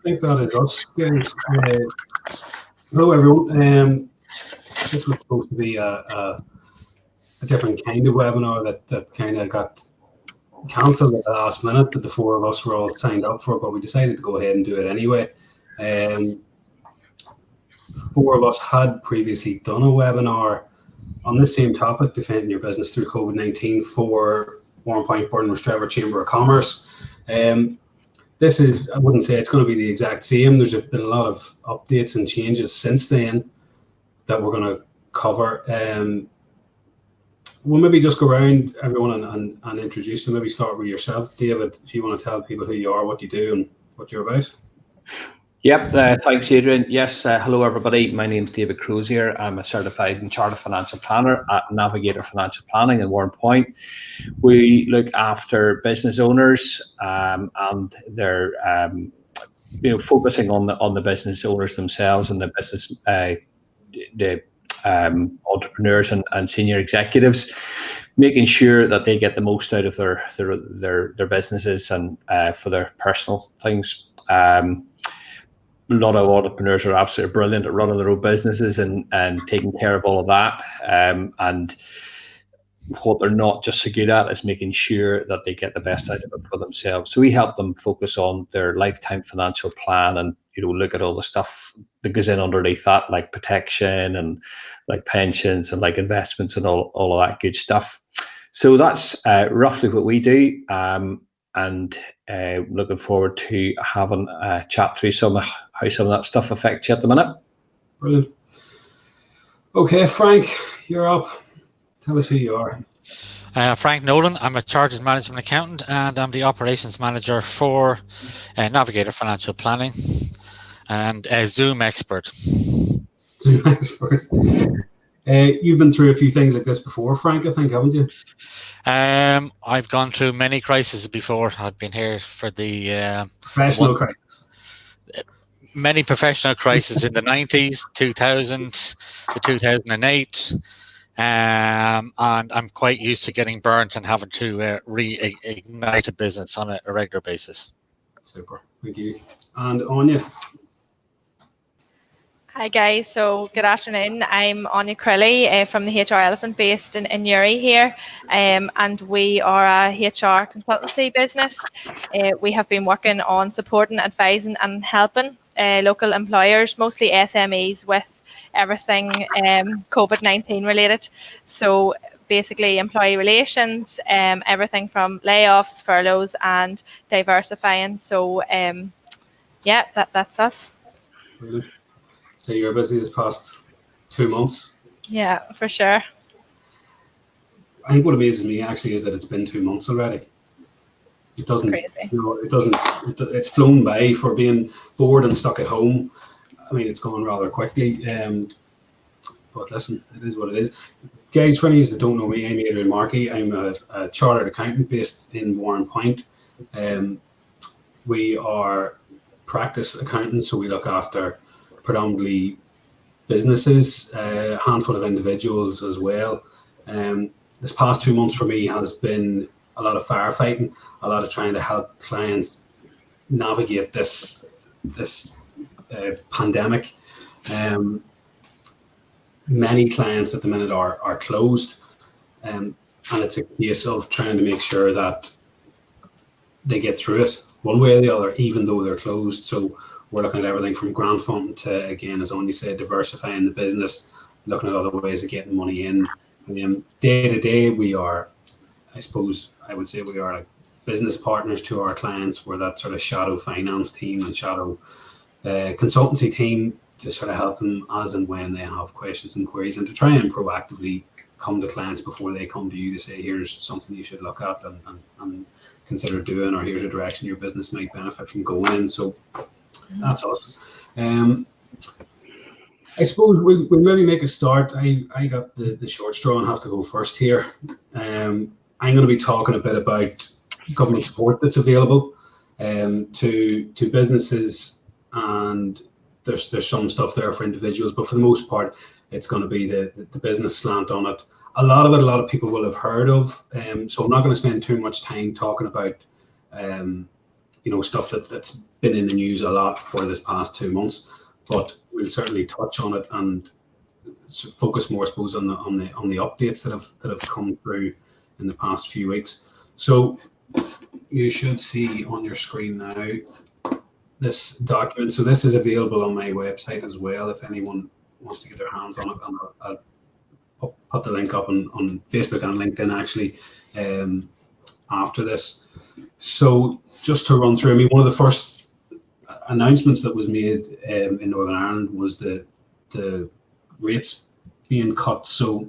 think that is us, guys. Hello, everyone. This was supposed to be a different kind of webinar that kind of got cancelled at the last minute, that the four of us were all signed up for, but we decided to go ahead and do it anyway. Four of us had previously done a webinar on this same topic, defending your business through COVID-19, for Warrenpoint, Burton, Strathmore Chamber of Commerce. This is, I wouldn't say it's going to be the exact same. There's been a lot of updates and changes since then that we're going to cover. We'll maybe just go around everyone and introduce them. Maybe start with yourself, David, if you want to tell people who you are, what you do, and what you're about. Yep, thanks, Adrian. Yes, hello, everybody. My name's David Crozier. I'm a certified and chartered financial planner at Navigator Financial Planning in Warrenpoint. We look after business owners and they're focusing on the business owners themselves and the business entrepreneurs and senior executives, making sure that they get the most out of their businesses and for their personal things. A lot of entrepreneurs are absolutely brilliant at running their own businesses and taking care of all of that. And what they're not just so good at is making sure that they get the best out of it for themselves. So we help them focus on their lifetime financial plan and, look at all the stuff that goes in underneath that, like protection and like pensions and like investments and all of that good stuff. So that's roughly what we do. And looking forward to having a chat through how some of that stuff affects you at the minute. Brilliant. Okay, Frank, you're up. Tell us who you are. Frank Nolan. I'm a chartered management accountant and I'm the operations manager for Navigator Financial Planning and a Zoom expert. Zoom expert. You've been through a few things like this before, Frank, I think, haven't you? I've gone through many crises before. I've been here for the professional crisis. Many professional crises in the 90s, 2000 to 2008. And I'm quite used to getting burnt and having to reignite a business on a regular basis. Super, thank you. And Aine. Hi guys, so good afternoon. I'm Aine Crilly from the HR Elephant based in Uri here, and we are a HR consultancy business. We have been working on supporting, advising and helping local employers, mostly SMEs, with everything COVID-19 related. So basically employee relations, everything from layoffs, furloughs and diversifying. So yeah, that's us. Brilliant. So you're busy this past 2 months? Yeah, for sure. I think what amazes me actually is that it's been 2 months already. It doesn't, crazy. It's flown by for being bored and stuck at home. I mean, it's gone rather quickly. But listen, it is what it is. Guys, for any of you that don't know me, I'm Adrian Markey. I'm a chartered accountant based in Warrenpoint. We are practice accountants, so we look after predominantly businesses, a handful of individuals as well. This past 2 months for me has been a lot of firefighting, a lot of trying to help clients navigate this pandemic. Many clients at the minute are closed, and it's a case of trying to make sure that they get through it one way or the other, even though they're closed. So we're looking at everything from grant funding to, again, as Aine said, diversifying the business, looking at other ways of getting money in. Day to day, we are, I would say we are like business partners to our clients. We're that sort of shadow finance team and shadow consultancy team to sort of help them as and when they have questions and queries, and to try and proactively come to clients before they come to you to say, here's something you should look at and consider doing, or here's a direction your business might benefit from going in. So that's us. I suppose we'll maybe make a start. I got the short straw and have to go first here. I'm going to be talking a bit about government support that's available to businesses, and there's some stuff there for individuals, but for the most part, it's going to be the business slant on it. A lot of people will have heard of, so I'm not going to spend too much time talking about stuff that's been in the news a lot for this past 2 months, but we'll certainly touch on it and focus more, I suppose, on the updates that have come through in the past few weeks. So you should see on your screen now this document. So this is available on my website as well if anyone wants to get their hands on it, and I'll put the link up on Facebook and LinkedIn actually after this. So just to run through, I mean, one of the first announcements that was made in Northern Ireland was the rates being cut. So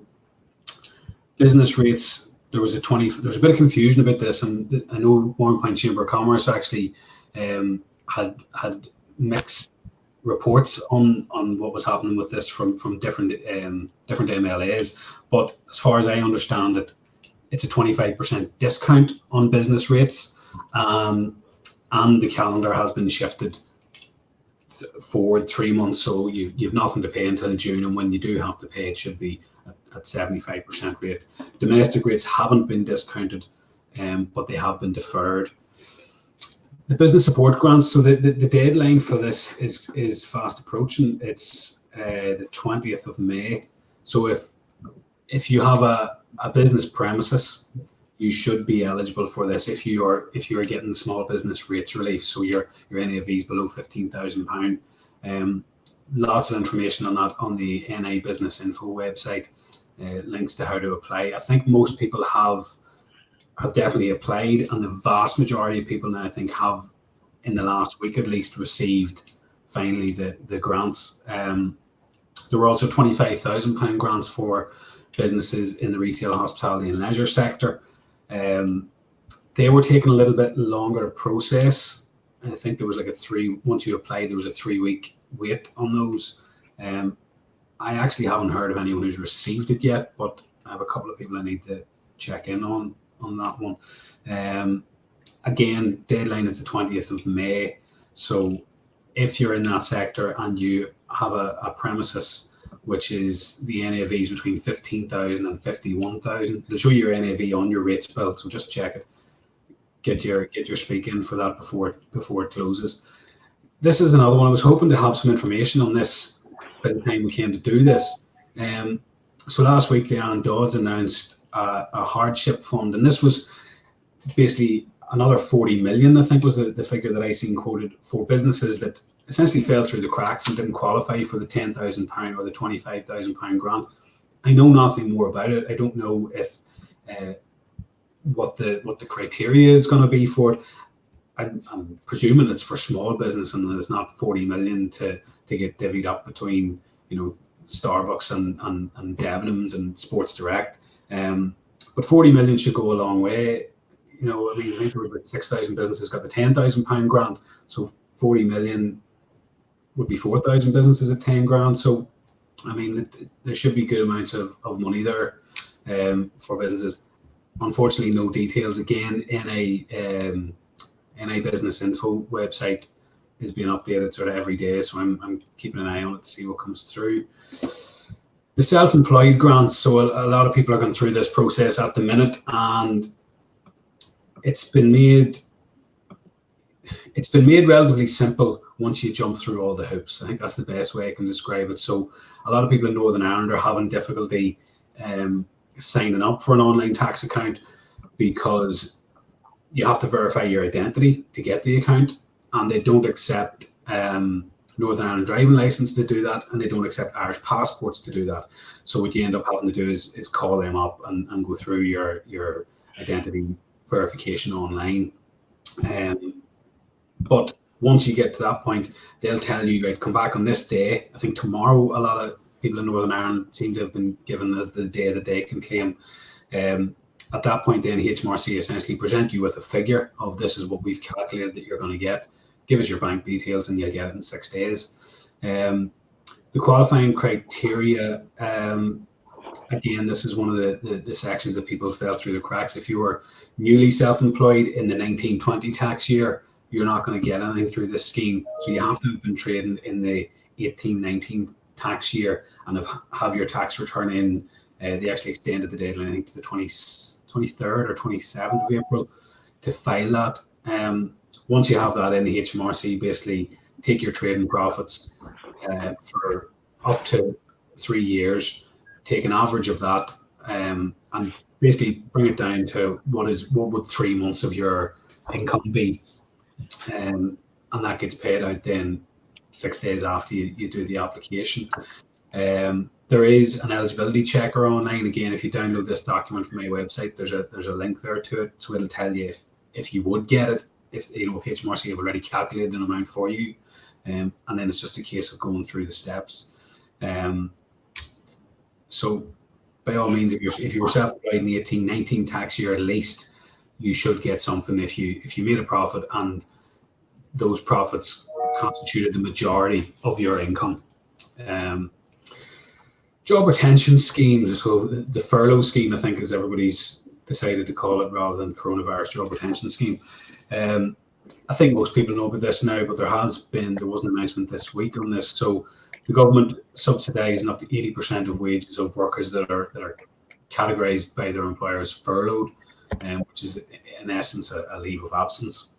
business rates, there was a bit of confusion about this, and I know Warrenpoint Chamber of Commerce actually had mixed reports on what was happening with this from different MLAs. But as far as I understand it, it's a 25% discount on business rates, and the calendar has been shifted forward 3 months, so you've nothing to pay until June, and when you do have to pay, it should be at 75% rate. Domestic rates haven't been discounted, but they have been deferred. The business support grants, so the deadline for this is fast approaching. It's the 20th of May. So if you have a business premises, you should be eligible for this if you are getting the small business rates relief. So your NAV is below £15,000. Lots of information on that on the NI Business Info website. Links to how to apply. I think most people have definitely applied, and the vast majority of people now, I think, have in the last week at least received finally the grants. There were also £25,000 grants for businesses in the retail, hospitality and leisure sector. They were taking a little bit longer to process. I think there was once you applied, there was a 3-week wait on those. I actually haven't heard of anyone who's received it yet, but I have a couple of people I need to check in on that one. Again, deadline is the 20th of May. So if you're in that sector and you have a premises which is the NAVs between 15,000 and 51,000, it'll show you your NAV on your rates bill. So just check it. Get your speak in for that before it closes. This is another one. I was hoping to have some information on this by the time we came to do this. So last week, Leanne Dodds announced a hardship fund, and this was basically another 40 million, I think was the figure that I seen quoted, for businesses that essentially fell through the cracks and didn't qualify for the £10,000 or the £25,000 grant. I know nothing more about it. I don't know if what the criteria is going to be for it. I'm presuming it's for small business and it's not 40 million to get divvied up between Starbucks and Debenhams and Sports Direct. But 40 million should go a long way. I think there was about 6,000 businesses got the £10,000 grant, so 40 million would be 4,000 businesses at 10 grand. So, I mean, there should be good amounts of money there for businesses. Unfortunately, no details. Again, NI Business Info website is being updated sort of every day, so I'm keeping an eye on it to see what comes through. The self-employed grants. So a lot of people are going through this process at the minute, and it's been made relatively simple once you jump through all the hoops. I think that's the best way I can describe it. So a lot of people in Northern Ireland are having difficulty signing up for an online tax account because you have to verify your identity to get the account, and they don't accept Northern Ireland driving license to do that, and they don't accept Irish passports to do that. So what you end up having to do is call them up and go through your identity verification online. But once you get to that point, they'll tell you, right, come back on this day. I think tomorrow, a lot of people in Northern Ireland seem to have been given as the day that they can claim. At that point, then HMRC essentially present you with a figure of this is what we've calculated that you're going to get. Give us your bank details and you'll get it in 6 days. The qualifying criteria, again, this is one of the sections that people fell through the cracks. If you were newly self-employed in the 1920 tax year, you're not going to get anything through this scheme. So you have to have been trading in the 1819 tax year and have your tax return in. They actually extended the deadline, I think, to the 23rd or 27th of April to file that. once you have that in the HMRC, basically take your trading profits for up to 3 years, take an average of that, and basically bring it down to what would 3 months of your income be, and that gets paid out then 6 days after you do the application. There is an eligibility checker online. Again, if you download this document from my website, there's a link there to it, so it'll tell you if you would get it, if HMRC have already calculated an amount for you, and then it's just a case of going through the steps. So by all means, if you were self-employed in the 18-19 tax year, at least you should get something if you made a profit and those profits constituted the majority of your income. Job retention schemes, so the furlough scheme, I think, as everybody's decided to call it rather than coronavirus job retention scheme. I think most people know about this now, but there was an announcement this week on this. So the government subsidising up to 80% of wages of workers that are categorised by their employers furloughed, which is in essence a leave of absence.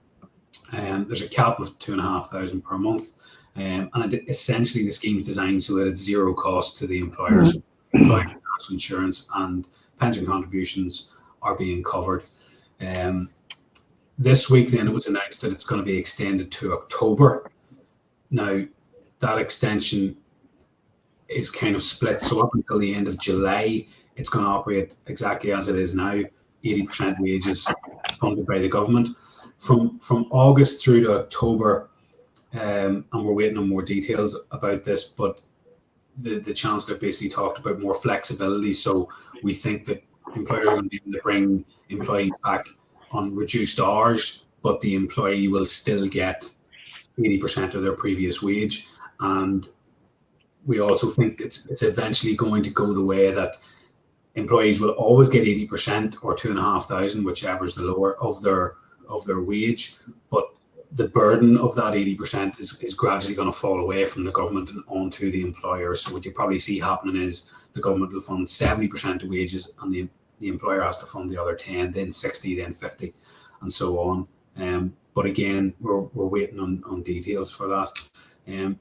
There's a cap of $2,500 per month, and essentially the scheme is designed so that it's zero cost to the employers. Employer national insurance and pension contributions are being covered. This week then it was announced that it's going to be extended to October. Now that extension is kind of split. So up until the end of July, it's going to operate exactly as it is now, 80% wages funded by the government. From August through to October, and we're waiting on more details about this, but the Chancellor basically talked about more flexibility. So we think that employers are going to be able to bring employees back on reduced hours, but the employee will still get 80% of their previous wage. And we also think it's eventually going to go the way that employees will always get 80% or $2,500, whichever is the lower of their wage, but the burden of that 80% is gradually going to fall away from the government and onto the employer. So what you probably see happening is the government will fund 70% of wages and the employer has to fund the other 10, then 60, then 50, and so on. But again, we're waiting on details for that.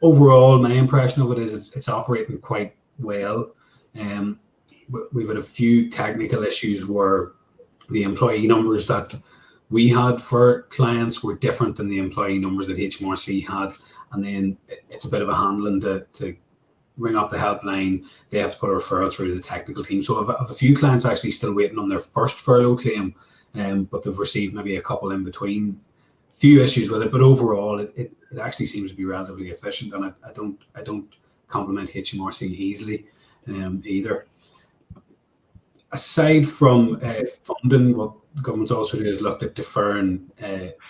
Overall, my impression of it is it's operating quite well. We've had a few technical issues where the employee numbers that we had for clients were different than the employee numbers that HMRC had, and then it's a bit of a handling to ring up the helpline. They have to put a referral through to the technical team. So I have a few clients actually still waiting on their first furlough claim, but they've received maybe a couple in between. Few issues with it, but overall it actually seems to be relatively efficient, and I don't compliment HMRC easily either. Aside from funding, what the government's also doing is looked at deferring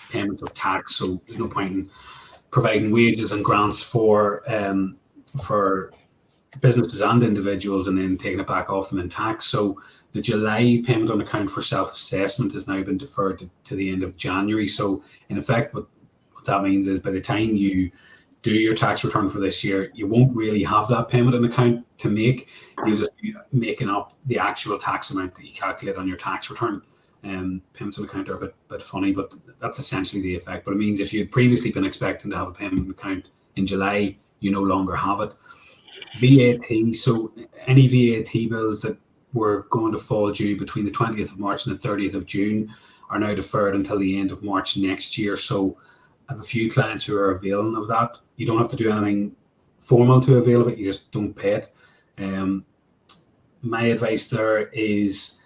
payments of tax. So there's no point in providing wages and grants for businesses and individuals and then taking it back off them in tax. So the July payment on account for self-assessment has now been deferred to the end of January. So in effect, what that means is by the time you do your tax return for this year, you won't really have that payment on account to make. You'll just be making up the actual tax amount that you calculate on your tax return. Payments on account are a bit funny, but that's essentially the effect. But it means if you had previously been expecting to have a payment on account in July, you no longer have it. VAT, so any VAT bills that were going to fall due between the 20th of March and the 30th of June are now deferred until the end of March next year. So I have a few clients who are availing of that. You don't have to do anything formal to avail of it, you just don't pay it. My advice there is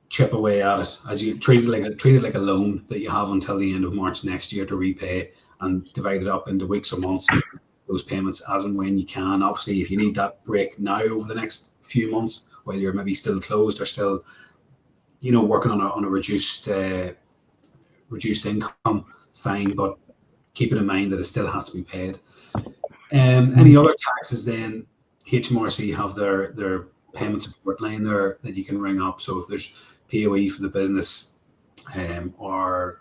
chip away at it, as you treat it like a loan that you have until the end of March next year to repay, and divide it up into weeks or months, those payments as and when you can. Obviously, if you need that break now over the next few months while you're maybe still closed or still, working on a reduced income, fine, but keep it in mind that it still has to be paid. Any other taxes then, HMRC have their payment support line there that you can ring up. So if there's POE for the business, or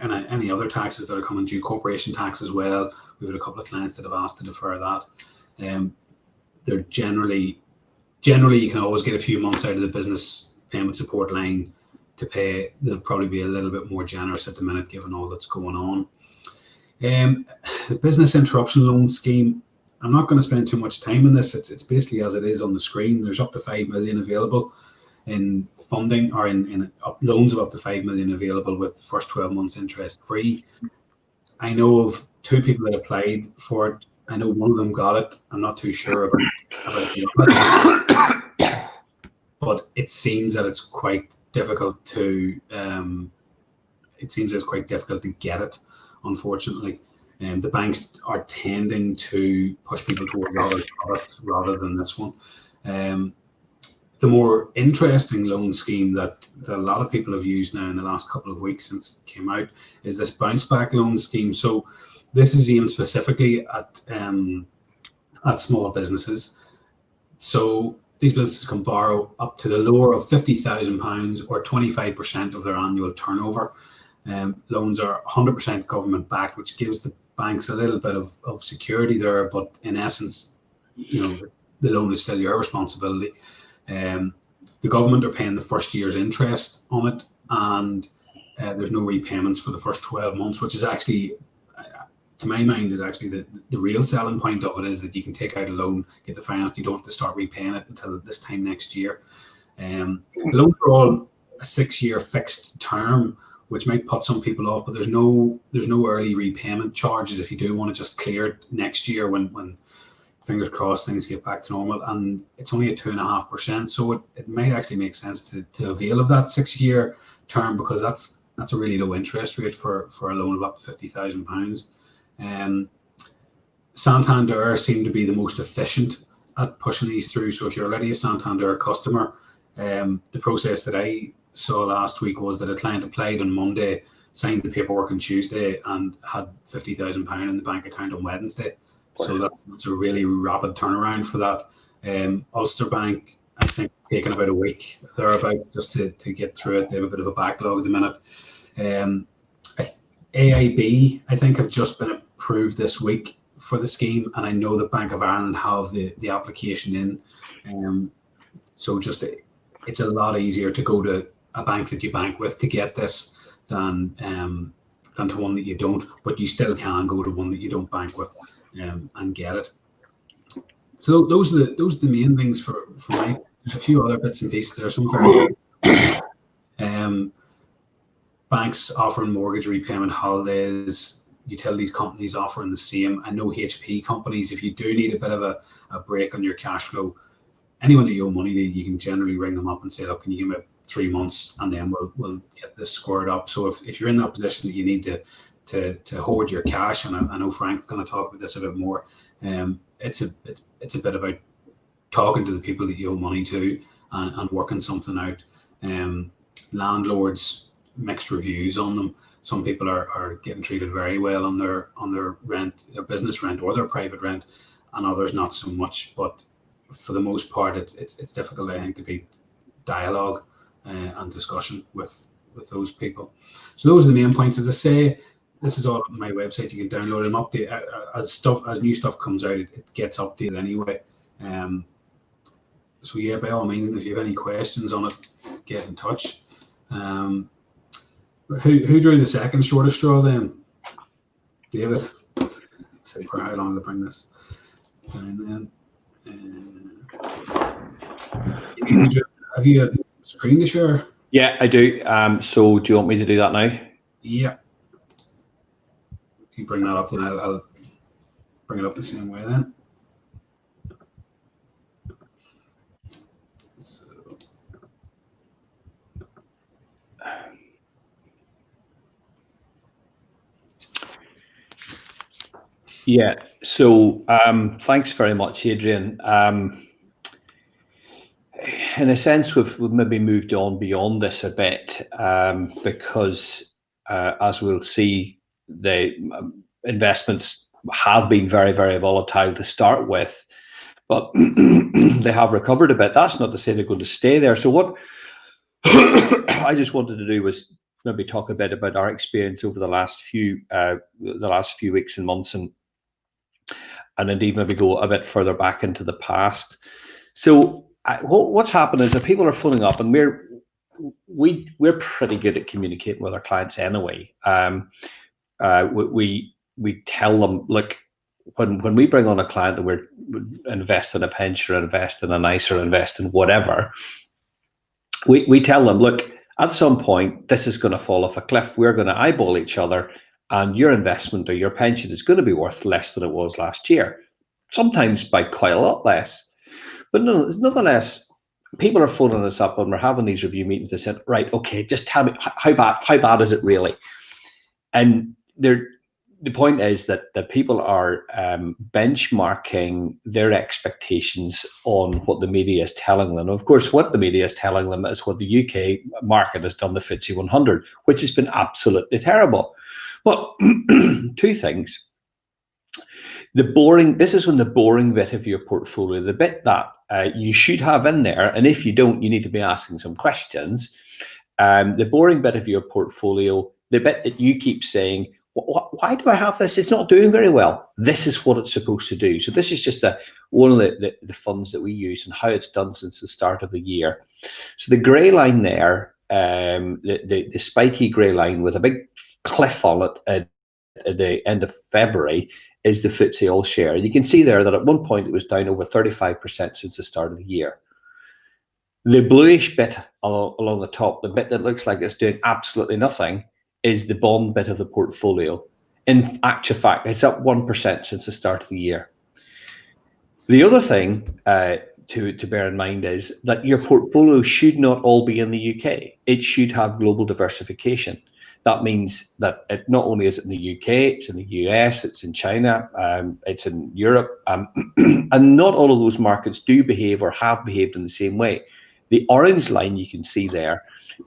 any other taxes that are coming due, corporation tax as well. We've had a couple of clients that have asked to defer that. They're generally you can always get a few months out of the business payment support line to pay, they'll probably be a little bit more generous at the minute, given all that's going on. The business interruption loan scheme, I'm not going to spend too much time on this. It's basically as it is on the screen. There's up to 5 million available in funding, or in loans of up to 5 million available with the first 12 months interest free. I know of 2 people that applied for it. I know one of them got it. I'm not too sure about it. But it seems that it's quite difficult to get it, unfortunately. The banks are tending to push people toward other products rather than this one. The more interesting loan scheme that a lot of people have used now in the last couple of weeks since it came out is this bounce back loan scheme. So this is aimed specifically at small businesses. So these businesses can borrow up to the lower of £50,000 or 25% of their annual turnover. Loans are 100% government backed, which gives the banks a little bit of security there, but in essence, the loan is still your responsibility. The government are paying the first year's interest on it, and there's no repayments for the first 12 months, which is actually, to my mind, is actually the real selling point of it, is that you can take out a loan, get the finance, you don't have to start repaying it until this time next year. The loans are all a 6-year fixed term, which might put some people off, but there's no early repayment charges if you do want to just clear it next year when fingers crossed things get back to normal. And it's only at 2.5%, so it might actually make sense to avail of that 6-year term, because that's a really low interest rate for a loan of up to £50,000. Santander seem to be the most efficient at pushing these through. So if you're already a Santander customer, the process that I saw last week was that a client applied on Monday, signed the paperwork on Tuesday, and had £50,000 in the bank account on Wednesday. So that's a really rapid turnaround for that. Ulster Bank, I think, taken about a week thereabout just to get through it. They have a bit of a backlog at the minute. AIB, I think, have just been approved this week for the scheme, and I know that Bank of Ireland have the application in. So it's a lot easier to go to a bank that you bank with to get this than to one that you don't, but you still can go to one that you don't bank with and get it. So those are the main things for my. There's a few other bits and pieces. There are some very banks offering mortgage repayment holidays, utilities companies offering the same. I know HP companies, if you do need a bit of a break on your cash flow, anyone that you owe money to, you can generally ring them up and say, look, can you give me 3 months and then we'll get this squared up. So if you're in that position that you need to hoard your cash, and I know Frank's going to talk about this a bit more, it's a bit about talking to the people that you owe money to and working something out. Landlords, mixed reviews on them. Some people are getting treated very well on their rent, their business rent or their private rent, and others not so much. But for the most part, it's difficult, I think, to beat dialogue and discussion with those people. So those are the main points. As I say, this is all on my website. You can download them, update as new stuff comes out. It gets updated anyway. So yeah, by all means, and if you have any questions on it, get in touch. Who drew the second shortest straw then? David. So for how long to bring this down then? Have you a screen to share? Yeah, I do. So do you want me to do that now? Yeah. If you bring that up, then I'll bring it up the same way then. So. Yeah. So thanks very much, Adrian. In a sense, we've maybe moved on beyond this a bit because, as we'll see, the investments have been very, very volatile to start with, but they have recovered a bit. That's not to say they're going to stay there. So what I just wanted to do was maybe talk a bit about our experience over the last few weeks and months, and indeed maybe go a bit further back into the past. So what's happened is that people are phoning up, and we're pretty good at communicating with our clients anyway. We tell them, look, when we bring on a client and we're invest in a pension or invest in an ISA or invest in whatever, we tell them, look, at some point this is going to fall off a cliff. We're going to eyeball each other, and your investment or your pension is going to be worth less than it was last year, sometimes by quite a lot less. But nonetheless, people are phoning us up when we're having these review meetings. They said, right, okay, just tell me how bad is it really? And the point is that people are benchmarking their expectations on what the media is telling them. Of course, what the media is telling them is what the UK market has done, the FTSE 100, which has been absolutely terrible. Well, two things. This is when the boring bit of your portfolio, the bit that you should have in there, and if you don't, you need to be asking some questions. The boring bit of your portfolio, the bit that you keep saying, why do I have this? It's not doing very well. This is what it's supposed to do. So this is just one of the funds that we use and how it's done since the start of the year. So the grey line there, the spiky grey line with a big cliff on it at the end of February, is the FTSE All Share. And you can see there that at one point it was down over 35% since the start of the year. The bluish bit along the top, the bit that looks like it's doing absolutely nothing, is the bond bit of the portfolio. In actual fact, it's up 1% since the start of the year. The other thing to bear in mind is that your portfolio should not all be in the UK. It should have global diversification. That means that it not only is it in the UK, it's in the US, it's in China, it's in Europe, and not all of those markets do behave or have behaved in the same way. The orange line you can see there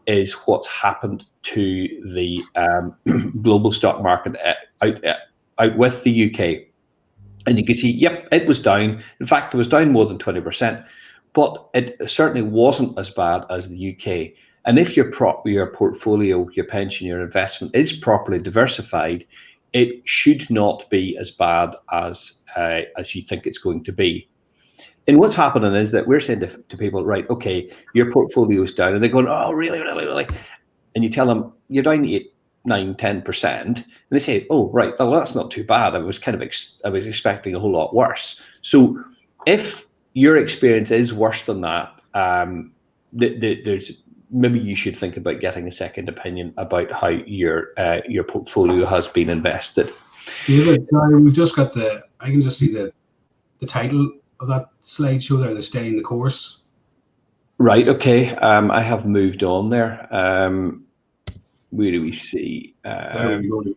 is what's happened to the global stock market out with the UK. And you can see, yep, it was down. In fact, it was down more than 20%, but it certainly wasn't as bad as the UK. And if your portfolio, your pension, your investment is properly diversified, it should not be as bad as you think it's going to be. And what's happening is that we're saying to people, right, okay, your portfolio is down, and they're going, oh, really, really, really? And you tell them you're down 8, 9, 10%, and they say, oh, right, well, that's not too bad. I was expecting a whole lot worse. So if your experience is worse than that, there's maybe you should think about getting a second opinion about how your portfolio has been invested. David, sorry, we've just got I can just see the title of that slideshow there, the Stay in the Course. Right, okay. I have moved on there. Where do we see? Can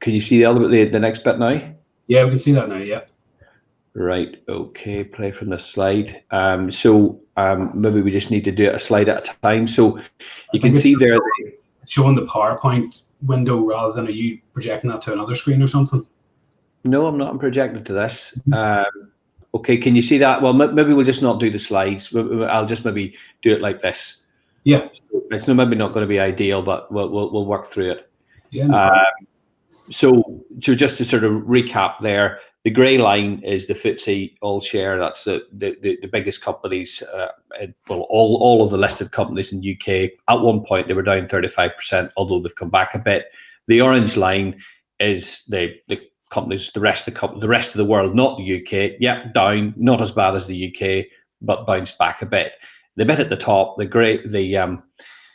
you see the next bit now? Yeah, we can see that now, yeah. Right, okay, play from the slide. So maybe we just need to do it a slide at a time. So you can see there. It's showing the PowerPoint window rather than are you projecting that to another screen or something? No, I'm not. I'm projecting to this. Okay, can you see that? Well, maybe we'll just not do the slides. I'll just maybe do it like this. Yeah. It's maybe not going to be ideal, but we'll work through it. Yeah. No so just to sort of recap there, the grey line is the FTSE All Share. That's the biggest companies, all of the listed companies in the UK. At one point, they were down 35%, although they've come back a bit. The orange line is the companies, the rest of the world, not the UK. Yeah, down, not as bad as the UK, but bounced back a bit. The bit at the top, the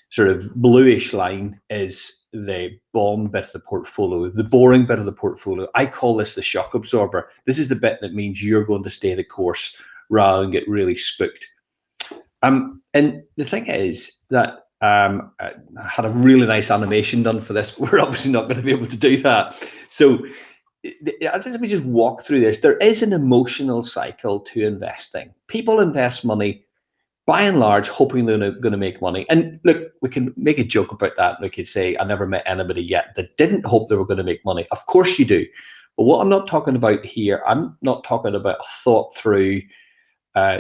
sort of bluish line, is the bond bit of the portfolio, the boring bit of the portfolio. I call this the shock absorber. This is the bit that means you're going to stay the course rather than get really spooked. And the thing is that I had a really nice animation done for this. We're obviously not going to be able to do that. So let me just walk through this. There is an emotional cycle to investing. People invest money by and large hoping they're going to make money. And look, we can make a joke about that. We could say, I never met anybody yet that didn't hope they were going to make money. Of course you do. But what I'm not talking about here, I'm not talking about a thought through,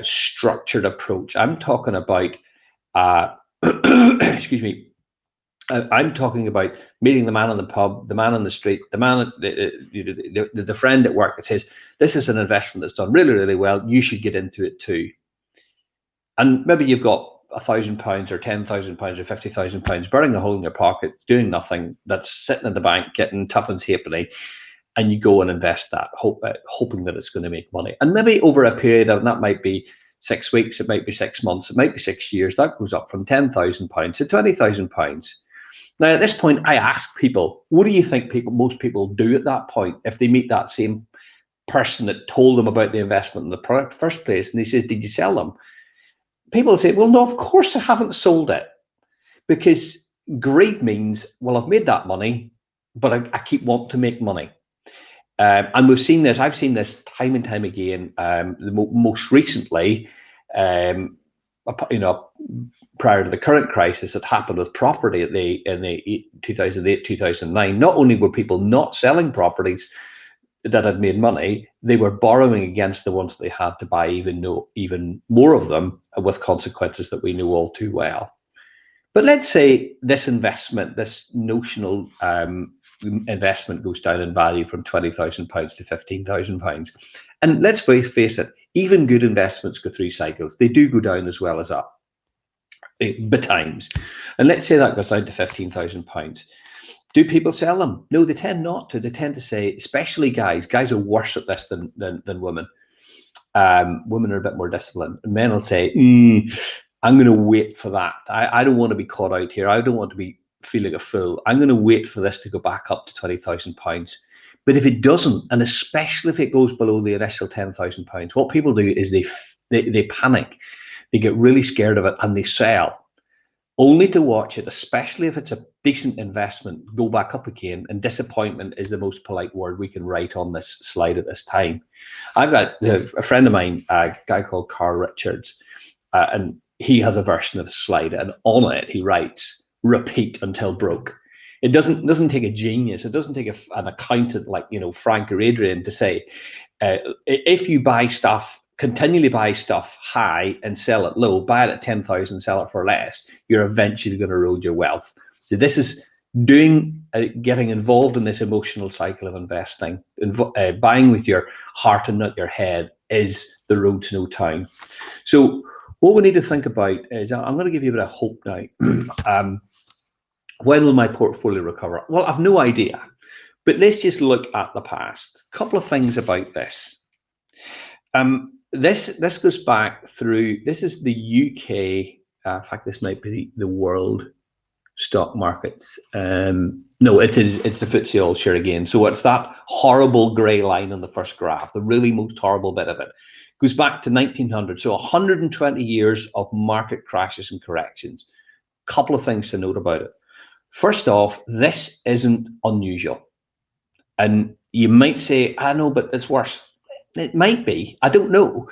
structured approach. I'm talking about, excuse me, I'm talking about meeting the man in the pub, the man on the street, the man, the friend at work that says, this is an investment that's done really, really well. You should get into it too. And maybe you've got £1,000 or £10,000 or £50,000, burning a hole in your pocket, doing nothing, that's sitting in the bank, getting tuppence halfpenny, and you go and invest that, hoping that it's going to make money. And maybe over a period of, that might be 6 weeks, it might be 6 months, it might be 6 years, that goes up from £10,000 to £20,000. Now, at this point, I ask people, what do you think most people do at that point if they meet that same person that told them about the investment in the first place, and he says, did you sell them? People say, well, no, of course I haven't sold it, because greed means, well, I've made that money, but I keep wanting to make money. And we've seen this, I've seen this time and time again. Most recently, prior to the current crisis that happened with property in the 2008, 2009, not only were people not selling properties that had made money, they were borrowing against the ones they had to buy even more of them, with consequences that we know all too well. But let's say this investment, this notional investment, goes down in value from £20,000 to £15,000. And let's face it, even good investments go through cycles. They do go down as well as up, betimes. And let's say that goes down to £15,000. Do people sell them? No, they tend not to. They tend to say, especially guys are worse at this than women. Women are a bit more disciplined. And men will say, I'm going to wait for that. I don't want to be caught out here. I don't want to be feeling a fool. I'm going to wait for this to go back up to £20,000. But if it doesn't, and especially if it goes below the initial £10,000, what people do is they panic. They get really scared of it and they sell, only to watch it, especially if it's a decent investment, go back up again. And disappointment is the most polite word we can write on this slide at this time. I've got a friend of mine, a guy called Carl Richards, and he has a version of the slide, and on it he writes, repeat until broke. It doesn't take a genius. It doesn't take an accountant like, Frank or Adrian to say, if you buy stuff, continually buy stuff high and sell it low, buy it at 10,000, sell it for less, you're eventually going to erode your wealth. So this is getting involved in this emotional cycle of investing. Buying with your heart and not your head is the road to no town. So what we need to think about is, I'm going to give you a bit of hope now. When will my portfolio recover? Well, I've no idea, but let's just look at the past. A couple of things about this. This goes back through, this is the UK, in fact, this might be the world stock markets. No, it's the FTSE All Share again. So it's that horrible grey line on the first graph, the really most horrible bit of it. Goes back to 1900. So 120 years of market crashes and corrections. Couple of things to note about it. First off, this isn't unusual. And you might say, I know, but it's worse. It might be, I don't know.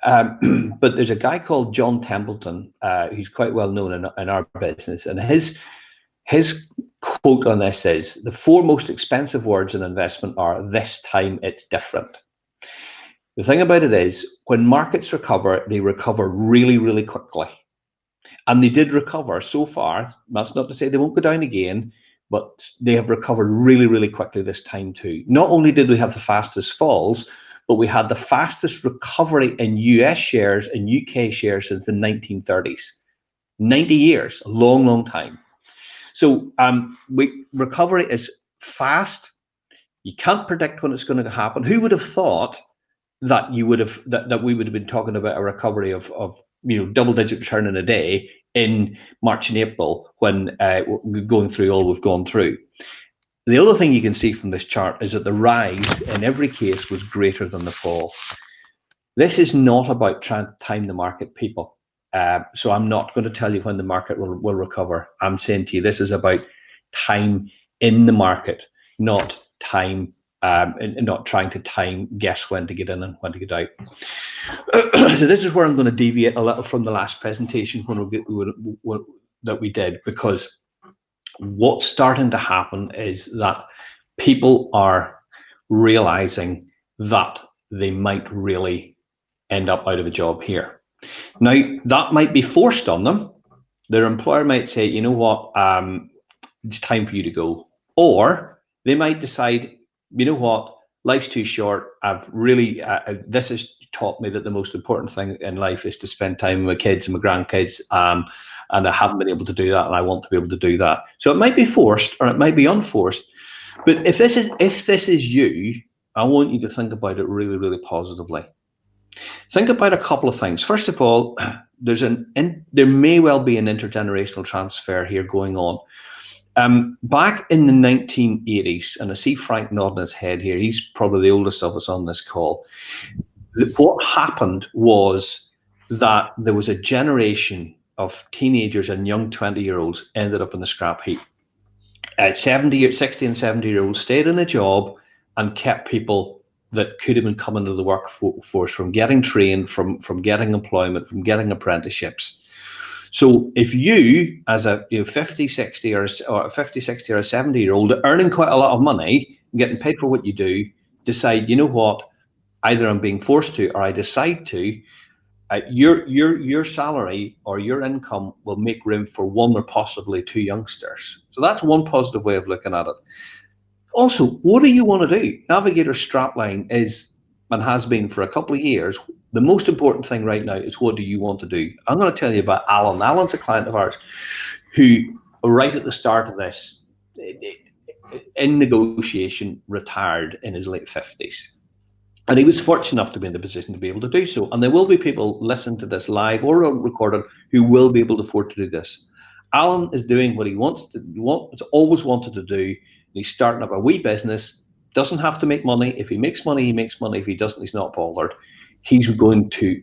But there's a guy called John Templeton, who's quite well known in our business. And his quote on this is, the 4 most expensive words in investment are, this time it's different. The thing about it is, when markets recover, they recover really, really quickly. And they did recover so far. That's not to say they won't go down again, but they have recovered really, really quickly this time too. Not only did we have the fastest falls, but we had the fastest recovery in US shares and UK shares since the 1930s. 90 years, a long, long time. So recovery is fast. You can't predict when it's going to happen. Who would have thought that we would have been talking about a recovery of double-digit return in a day in March and April, when we're going through all we've gone through. The other thing you can see from this chart is that the rise in every case was greater than the fall. This is not about trying to time the market, people. So I'm not going to tell you when the market will recover. I'm saying to you, this is about time in the market, not time, and not trying to guess when to get in and when to get out. So this is where I'm going to deviate a little from the last presentation that we did, because what's starting to happen is that people are realizing that they might really end up out of a job here. Now, that might be forced on them. Their employer might say, you know what, it's time for you to go. Or they might decide, you know what, life's too short. I've really, this has taught me that the most important thing in life is to spend time with my kids and my grandkids. And I haven't been able to do that, and I want to be able to do that. So it might be forced or it might be unforced. But if this is you, I want you to think about it really, really positively. Think about a couple of things. First of all, there may well be an intergenerational transfer here going on. Back in the 1980s, and I see Frank nodding his head here, he's probably the oldest of us on this call. What happened was that there was a generation of teenagers and young 20-year-olds ended up in the scrap heap. 60 and 70-year-olds stayed in a job and kept people that could have been coming to the workforce from getting trained, from getting employment, from getting apprenticeships. So if you, as a 50, 60 or a 70-year-old earning quite a lot of money, getting paid for what you do, decide, you know what, either I'm being forced to or I decide to, your salary or your income will make room for one or possibly two youngsters. So that's one positive way of looking at it. Also, what do you want to do? Navigator strapline is, and has been for a couple of years, the most important thing right now is what do you want to do? I'm going to tell you about Alan. Alan's a client of ours who, right at the start of this, in negotiation, retired in his late 50s. And he was fortunate enough to be in the position to be able to do so. And there will be people listening to this live or recorded who will be able to afford to do this. Alan is doing what he always wanted to do. He's starting up a wee business, doesn't have to make money. If he makes money, he makes money. If he doesn't, he's not bothered. He's going to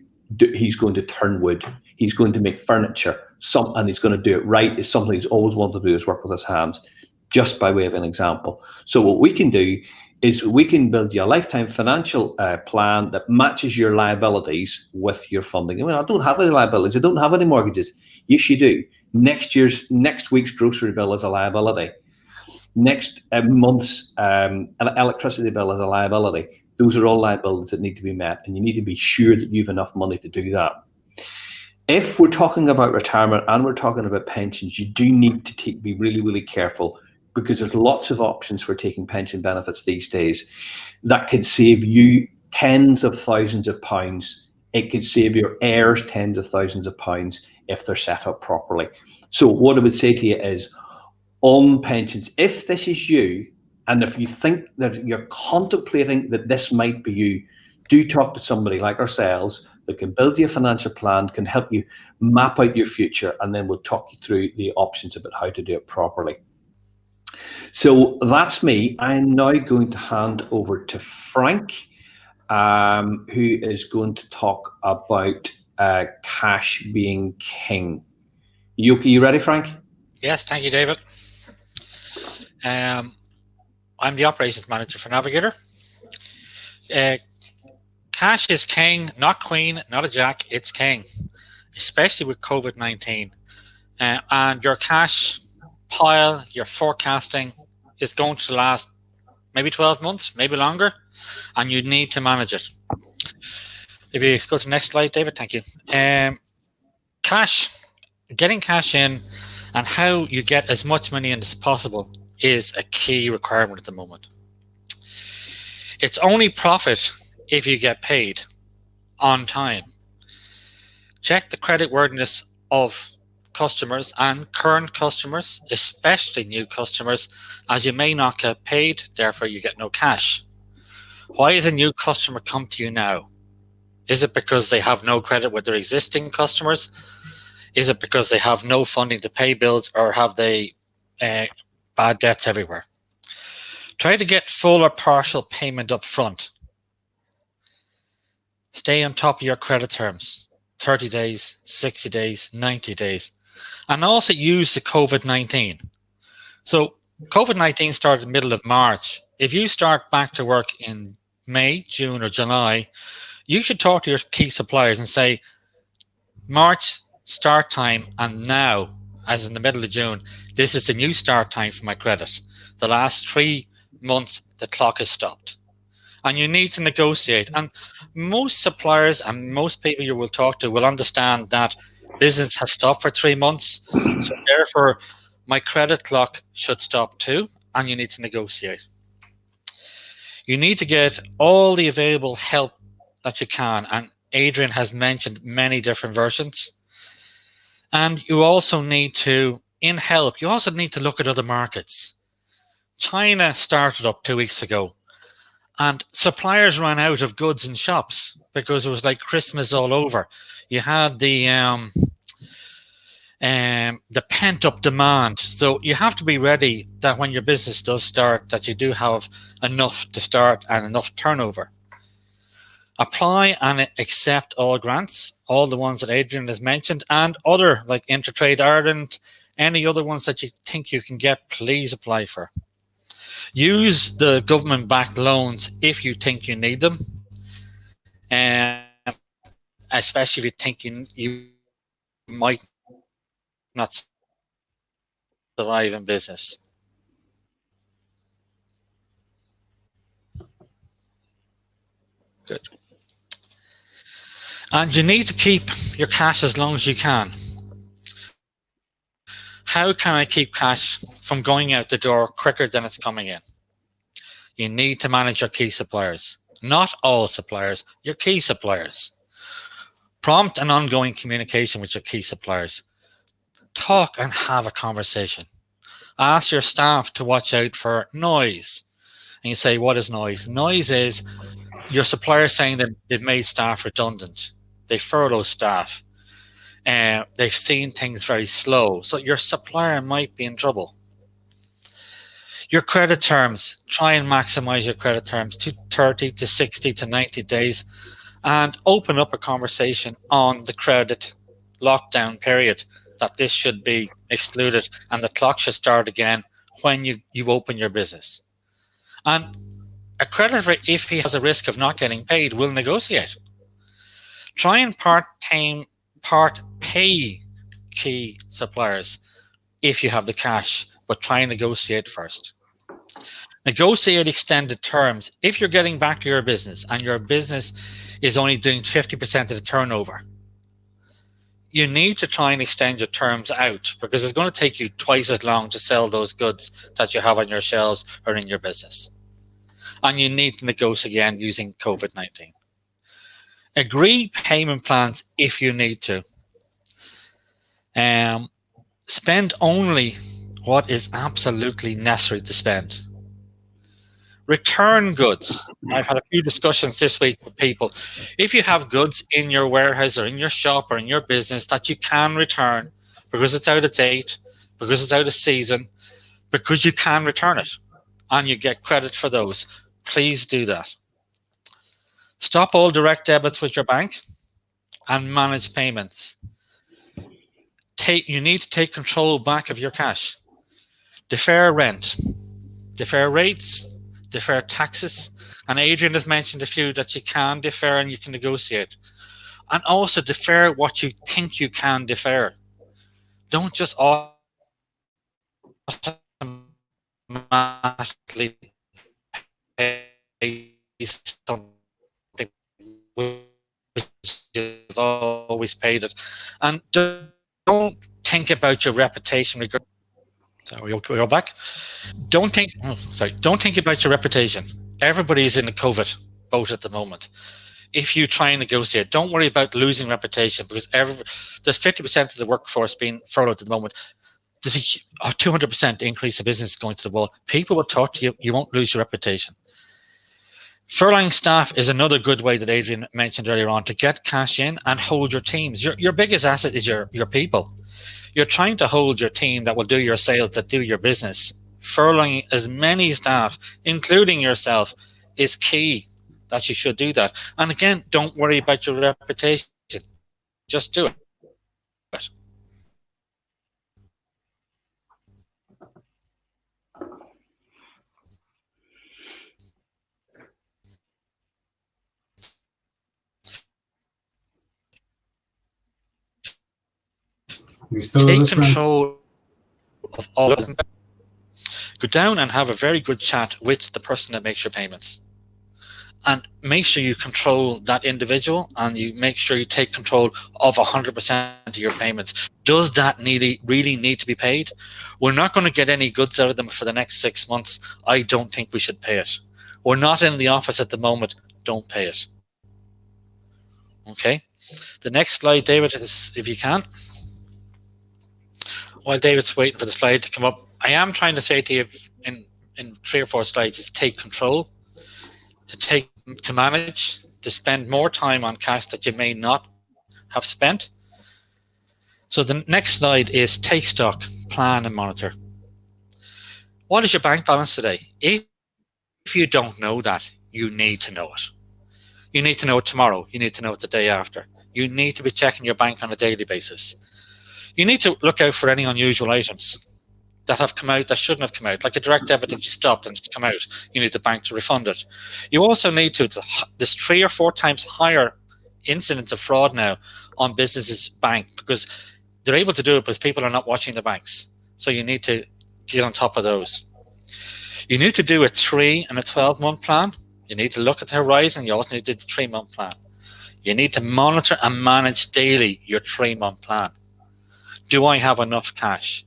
turn wood. He's going to make furniture, and he's going to do it right. It's something he's always wanted to do, is work with his hands, just by way of an example. So what we can do is we can build you a lifetime financial plan that matches your liabilities with your funding. I mean, I don't have any liabilities. I don't have any mortgages. Yes, you do. Next week's grocery bill is a liability. Next month's electricity bill is a liability. Those are all liabilities that need to be met, and you need to be sure that you have enough money to do that. If we're talking about retirement and we're talking about pensions, you do need to be really, really careful, because there's lots of options for taking pension benefits these days that could save you tens of thousands of pounds. It could save your heirs tens of thousands of pounds if they're set up properly. So what I would say to you is, on pensions, if this is you, and if you think that you're contemplating that this might be you, do talk to somebody like ourselves that can build you a financial plan, can help you map out your future, and then we'll talk you through the options about how to do it properly. So that's me. I'm now going to hand over to Frank, who is going to talk about cash being king. You ready, Frank? Yes, thank you, David. I'm the operations manager for Navigator. Cash is king, not queen, not a jack, it's king, especially with COVID-19. And your cash pile, your forecasting is going to last maybe 12 months, maybe longer, and you need to manage it. If you go to the next slide, David, thank you. Cash, getting cash in and how you get as much money in as possible is a key requirement at the moment. It's only profit if you get paid on time. Check the creditworthiness of customers and current customers, especially new customers, as you may not get paid, therefore you get no cash. Why is a new customer come to you now? Is it because they have no credit with their existing customers? Is it because they have no funding to pay bills, or have they bad debts everywhere? Try to get full or partial payment up front. Stay on top of your credit terms, 30 days, 60 days, 90 days. And also use the COVID-19. So COVID-19 started in the middle of March. If you start back to work in May, June, or July, you should talk to your key suppliers and say, March start time, and now, as in the middle of June, this is the new start time for my credit. The last 3 months, the clock is stopped. And you need to negotiate. And most suppliers and most people you will talk to will understand that business has stopped for 3 months. So therefore, my credit clock should stop too, and you need to negotiate. You need to get all the available help that you can, and Adrian has mentioned many different versions. And you also need to, in help, you also need to look at other markets. China started up 2 weeks ago, and suppliers ran out of goods in shops because it was like Christmas all over. You had the pent-up demand. So you have to be ready that when your business does start, that you do have enough to start and enough turnover. Apply and accept all grants, all the ones that Adrian has mentioned, and other like Intertrade Ireland, any other ones that you think you can get, please apply for. Use the government-backed loans if you think you need them, especially if you think you might not survive in business. Good. And you need to keep your cash as long as you can. How can I keep cash from going out the door quicker than it's coming in? You need to manage your key suppliers. Not all suppliers, your key suppliers. Prompt and ongoing communication with your key suppliers. Talk and have a conversation. Ask your staff to watch out for noise. And you say, what is noise? Noise is your supplier saying that they've made staff redundant. They furlough staff. They've seen things very slow. So your supplier might be in trouble. Your credit terms, try and maximize your credit terms to 30 to 60 to 90 days and open up a conversation on the credit lockdown period, that this should be excluded and the clock should start again when you open your business. And a creditor, if he has a risk of not getting paid, will negotiate. Try and part pay key suppliers if you have the cash, but try and negotiate first. Negotiate extended terms. If you're getting back to your business and your business is only doing 50% of the turnover, you need to try and extend your terms out because it's going to take you twice as long to sell those goods that you have on your shelves or in your business. And you need to negotiate again using COVID-19. Agree payment plans if you need to. Spend only what is absolutely necessary to spend. Return goods. I've had a few discussions this week with people. If you have goods in your warehouse or in your shop or in your business that you can return because it's out of date, because it's out of season, because you can return it and you get credit for those, please do that. Stop all direct debits with your bank and manage payments. You need to take control back of your cash. Defer rent, defer rates, defer taxes, and Adrian has mentioned a few that you can defer and you can negotiate. And also defer what you think you can defer. Don't just automatically pay something which you've always paid it. And don't think about your reputation. So we'll go back. Don't think about your reputation. Everybody's in the COVID boat at the moment. If you try and negotiate, don't worry about losing reputation because there's 50% of the workforce being furloughed at the moment. There's a 200% increase of business going to the wall. People will talk to you. You won't lose your reputation. Furloughing staff is another good way that Adrian mentioned earlier on to get cash in and hold your teams. Your biggest asset is your people. You're trying to hold your team that will do your sales, that do your business. Furloughing as many staff, including yourself, is key. That you should do that. And again, don't worry about your reputation. Just do it. Take control of all of them. Go down and have a very good chat with the person that makes your payments. And make sure you control that individual and you make sure you take control of 100% of your payments. Does that really need to be paid? We're not going to get any goods out of them for the next 6 months. I don't think we should pay it. We're not in the office at the moment. Don't pay it. Okay. The next slide, David, is if you can. While David's waiting for the slide to come up, I am trying to say to you in 3 or 4 slides is take control, to manage, to spend more time on cash that you may not have spent. So the next slide is take stock, plan and monitor. What is your bank balance today? If you don't know that, you need to know it. You need to know it tomorrow. You need to know it the day after. You need to be checking your bank on a daily basis. You need to look out for any unusual items that have come out that shouldn't have come out, like a direct debit that you stopped and it's come out. You need the bank to refund it. You also need to, there's 3 or 4 times higher incidence of fraud now on businesses' bank because they're able to do it because people are not watching the banks. So you need to get on top of those. You need to do a 3 and a 12-month plan. You need to look at the horizon. You also need to do the 3-month plan. You need to monitor and manage daily your 3-month plan. Do I have enough cash?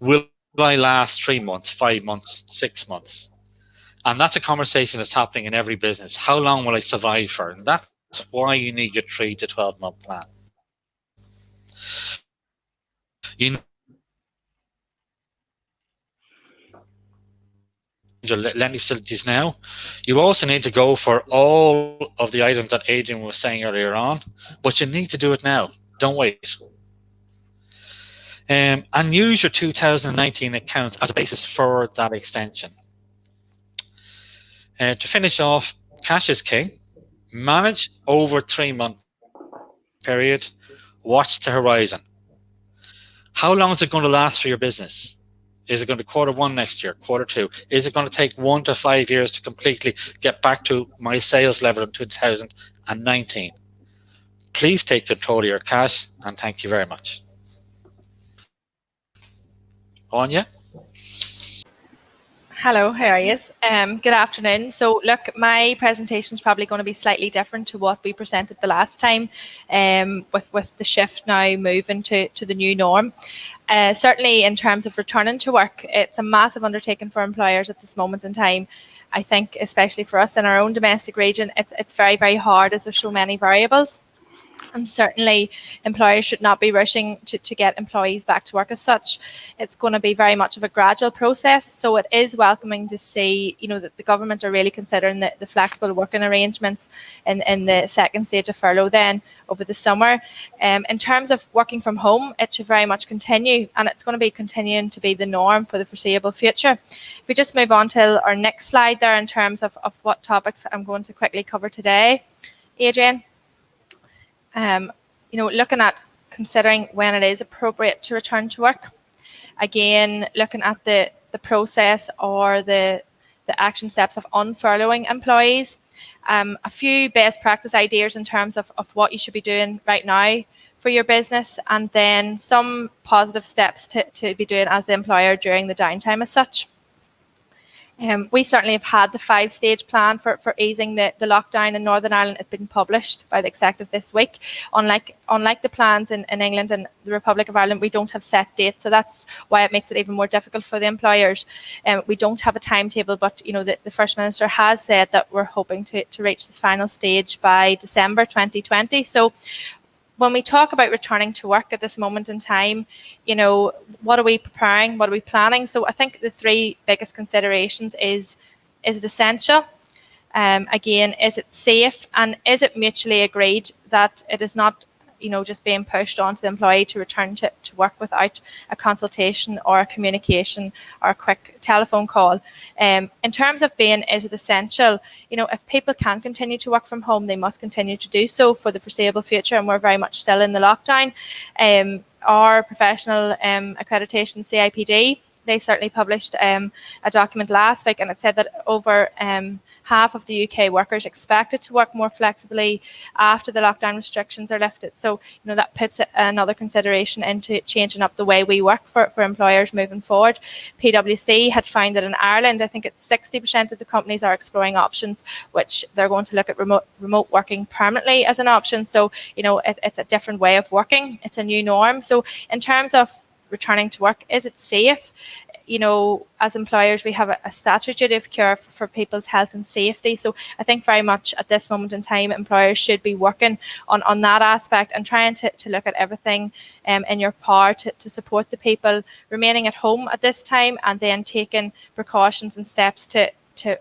Will I last 3 months, 5 months, 6 months? And that's a conversation that's happening in every business. How long will I survive for? And that's why you need your 3 to 12-month plan. You need your lending facilities now. You also need to go for all of the items that Adrian was saying earlier on, but you need to do it now. Don't wait. And use your 2019 accounts as a basis for that extension. To finish off, cash is king. Manage over 3-month period. Watch the horizon. How long is it going to last for your business? Is it going to be Q1 next year, Q2? Is it going to take 1 to 5 years to completely get back to my sales level in 2019? Please take control of your cash, and thank you very much. Anya? Hello, how are you? Good afternoon. So look, my presentation is probably going to be slightly different to what we presented the last time, with the shift now moving to the new norm. Certainly in terms of returning to work, it's a massive undertaking for employers at this moment in time. I think especially for us in our own domestic region, it's very, very hard as there's so many variables. And certainly employers should not be rushing to get employees back to work as such. It's going to be very much of a gradual process. So it is welcoming to see, that the government are really considering the flexible working arrangements in the second stage of furlough then over the summer. In terms of working from home, it should very much continue, and it's going to be continuing to be the norm for the foreseeable future. If we just move on to our next slide there in terms of what topics I'm going to quickly cover today. Adrian? Looking at considering when it is appropriate to return to work. Again, looking at the process or the action steps of unfurloughing employees. A few best practice ideas in terms of what you should be doing right now for your business, and then some positive steps to be doing as the employer during the downtime as such. We certainly have had the 5-stage plan for easing the lockdown in Northern Ireland. It's been published by the executive this week. Unlike the plans in England and the Republic of Ireland, we don't have set dates, so that's why it makes it even more difficult for the employers. We don't have a timetable, but the First Minister has said that we're hoping to reach the final stage by December 2020. So when we talk about returning to work at this moment in time, what are we preparing? What are we planning? So I think the 3 biggest considerations is it essential? Again, is it safe? And is it mutually agreed that it is not, just being pushed onto the employee to return to work without a consultation or a communication or a quick telephone call? In terms of is it essential? If people can continue to work from home, they must continue to do so for the foreseeable future, and we're very much still in the lockdown. Our professional accreditation, CIPD, they certainly published a document last week, and it said that over half of the UK workers expected to work more flexibly after the lockdown restrictions are lifted. So, that puts another consideration into changing up the way we work for employers moving forward. PwC had found that in Ireland, I think it's 60% of the companies are exploring options, which they're going to look at remote working permanently as an option. So, it's a different way of working. It's a new norm. So in terms of returning to work, is it safe? you know, as employers, we have a statutory duty of care for people's health and safety. So I think very much at this moment in time, employers should be working on that aspect and trying to look at everything in your power to support the people remaining at home at this time, and then taking precautions and steps to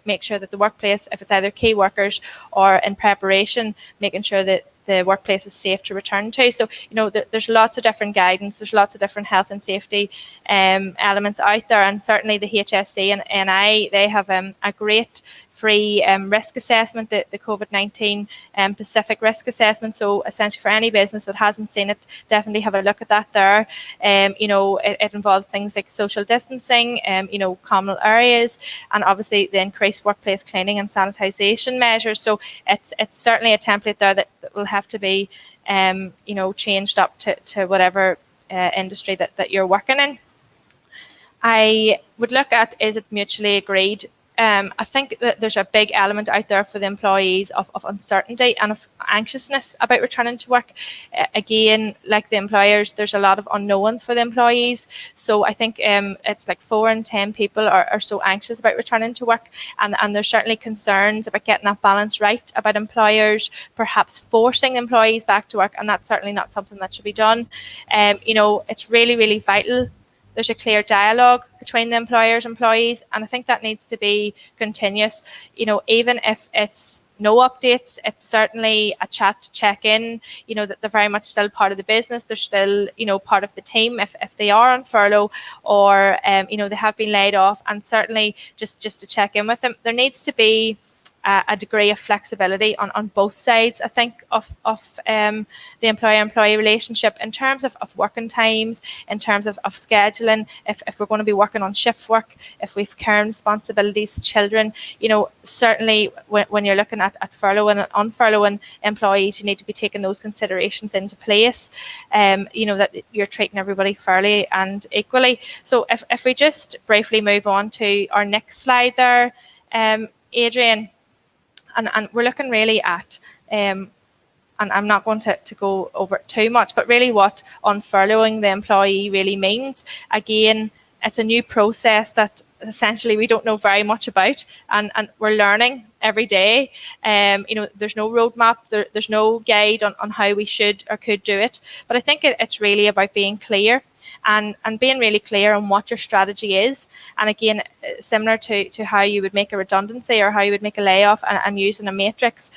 make sure that the workplace, if it's either key workers or in preparation, making sure that the workplace is safe to return to. So, you know, there's lots of different guidance, there's lots of different health and safety elements out there, and certainly the HSE and NI, they have a great free risk assessment, the COVID-19 Pacific risk assessment. So essentially for any business that hasn't seen it, definitely have a look at that there. You know, it involves things like social distancing, you know, communal areas, and obviously the increased workplace cleaning and sanitisation measures. So it's certainly a template there that will have to be, you know, changed up to whatever industry that you're working in. I would look at, is it mutually agreed? I think that there's a big element out there for the employees of uncertainty and of anxiousness about returning to work. Again, like the employers, there's a lot of unknowns for the employees. So I think it's like 4 in 10 people are so anxious about returning to work. And there's certainly concerns about getting that balance right, about employers perhaps forcing employees back to work. And that's certainly not something that should be done. You know, it's really, really vital there's a clear dialogue between the employers and employees, and I think that needs to be continuous. You know, even if it's no updates, it's certainly a chat to check in, you know, that they're very much still part of the business. They're still, you know, part of the team if they are on furlough or, you know, they have been laid off, and certainly just to check in with them. There needs to be a degree of flexibility on both sides, I think, of the employer-employee relationship in terms of working times, in terms of scheduling, if we're going to be working on shift work, if we've care and responsibilities, children, you know, certainly when you're looking at furloughing and unfurloughing employees, you need to be taking those considerations into place, you know, that you're treating everybody fairly and equally. So if we just briefly move on to our next slide there, Adrian, and we're looking really at, and I'm not going to go over it too much, but really what unfurloughing the employee really means. Again, it's a new process that essentially we don't know very much about, and we're learning every day. You know, there's no roadmap, there's no guide on how we should or could do it, but I think it's really about being clear and being really clear on what your strategy is. And again, similar to how you would make a redundancy or how you would make a layoff and using a matrix,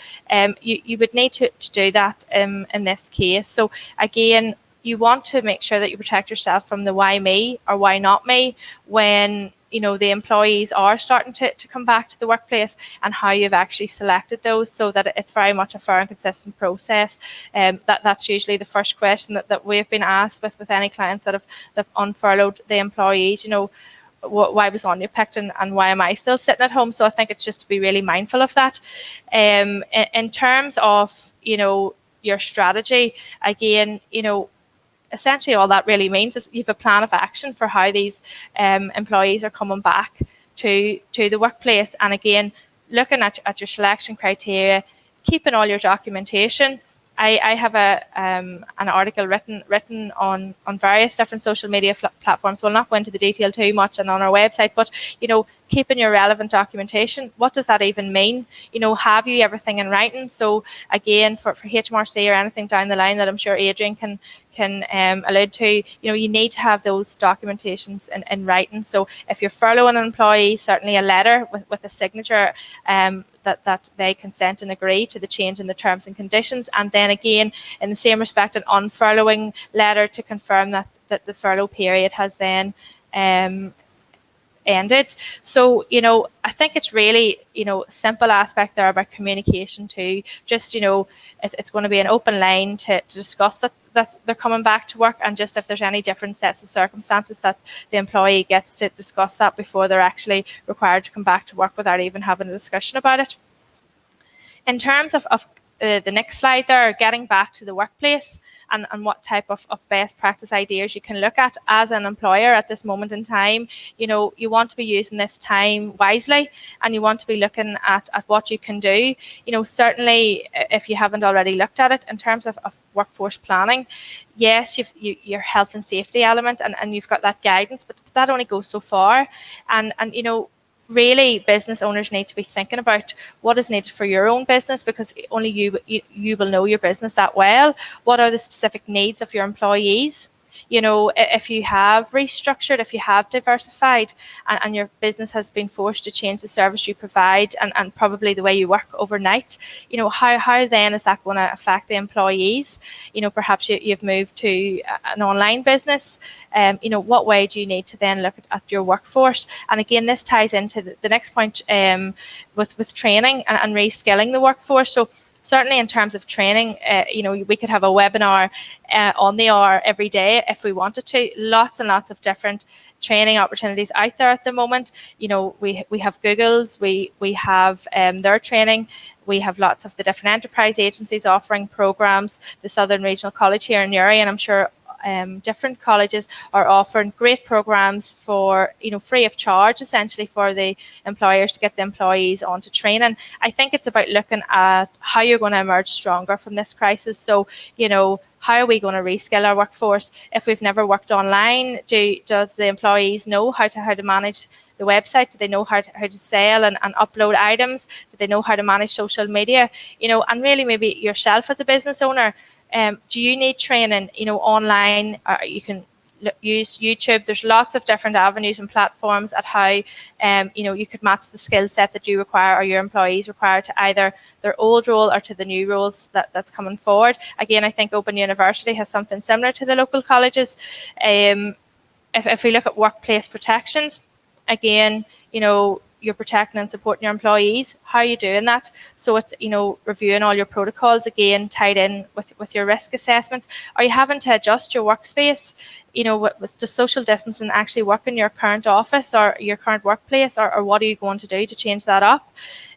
you would need to do that in this case. So again, you want to make sure that you protect yourself from the why me or why not me when, you know, the employees are starting to come back to the workplace, and how you've actually selected those so that it's very much a fair and consistent process. That's usually the first question that we've been asked with any clients that have unfurloughed the employees, you know, why was Aine picked and why am I still sitting at home? So I think it's just to be really mindful of that. In terms of, you know, your strategy, again, you know, essentially all that really means is you have a plan of action for how these employees are coming back to the workplace. And again, looking at your selection criteria, keeping all your documentation. I have an article written on various different social media platforms. We'll not go into the detail too much and on our website, but, you know, keeping your relevant documentation. What does that even mean? You know, have you everything in writing? So again, for HMRC or anything down the line that I'm sure Adrian can allude to, you know, you need to have those documentations in writing. So if you're furloughing an employee, certainly a letter with a signature that they consent and agree to the change in the terms and conditions. And then again, in the same respect, an unfurloughing letter to confirm that the furlough period has then ended. So, you know, I think it's really, you know, simple aspect there about communication too. Just, you know, it's going to be an open line to discuss that they're coming back to work, and just if there's any different sets of circumstances that the employee gets to discuss that before they're actually required to come back to work without even having a discussion about it. In terms of the next slide there, getting back to the workplace and what type of best practice ideas you can look at as an employer at this moment in time. You want to be using this time wisely, and you want to be looking at what you can do. Certainly, if you haven't already looked at it in terms of workforce planning, yes, your health and safety element, and you've got that guidance, but that only goes so far. And really, business owners need to be thinking about what is needed for your own business, because only you will know your business that well. What are the specific needs of your employees? If you have restructured, if you have diversified, and your business has been forced to change the service you provide and probably the way you work overnight, how then is that going to affect the employees? Perhaps you've moved to an online business. What way do you need to then look at your workforce? And again, this ties into the next point with training and reskilling the workforce. So certainly in terms of training, we could have a webinar on the hour every day if we wanted to. Lots and lots of different training opportunities out there at the moment. We have Google's, we have their training. We have lots of the different enterprise agencies offering programs. The Southern Regional College here in Newry, and I'm sure different colleges are offering great programs for free of charge, essentially, for the employers to get the employees onto training. I think it's about looking at how you're going to emerge stronger from this crisis. So how are we going to reskill our workforce? If we've never worked online, does the employees know how to manage the website? Do they know how to sell and upload items? Do they know how to manage social media? And really, maybe yourself as a business owner, do you need training online? You can use YouTube. There's lots of different avenues and platforms at how you could match the skill set that you require or your employees require to either their old role or to the new roles that's coming forward. Again, I think Open University has something similar to the local colleges. If we look at workplace protections, again, you're protecting and supporting your employees. How are you doing that? So it's, reviewing all your protocols, again, tied in with your risk assessments. Are you having to adjust your workspace? Does social distancing actually work in your current office or your current workplace, or what are you going to do to change that up?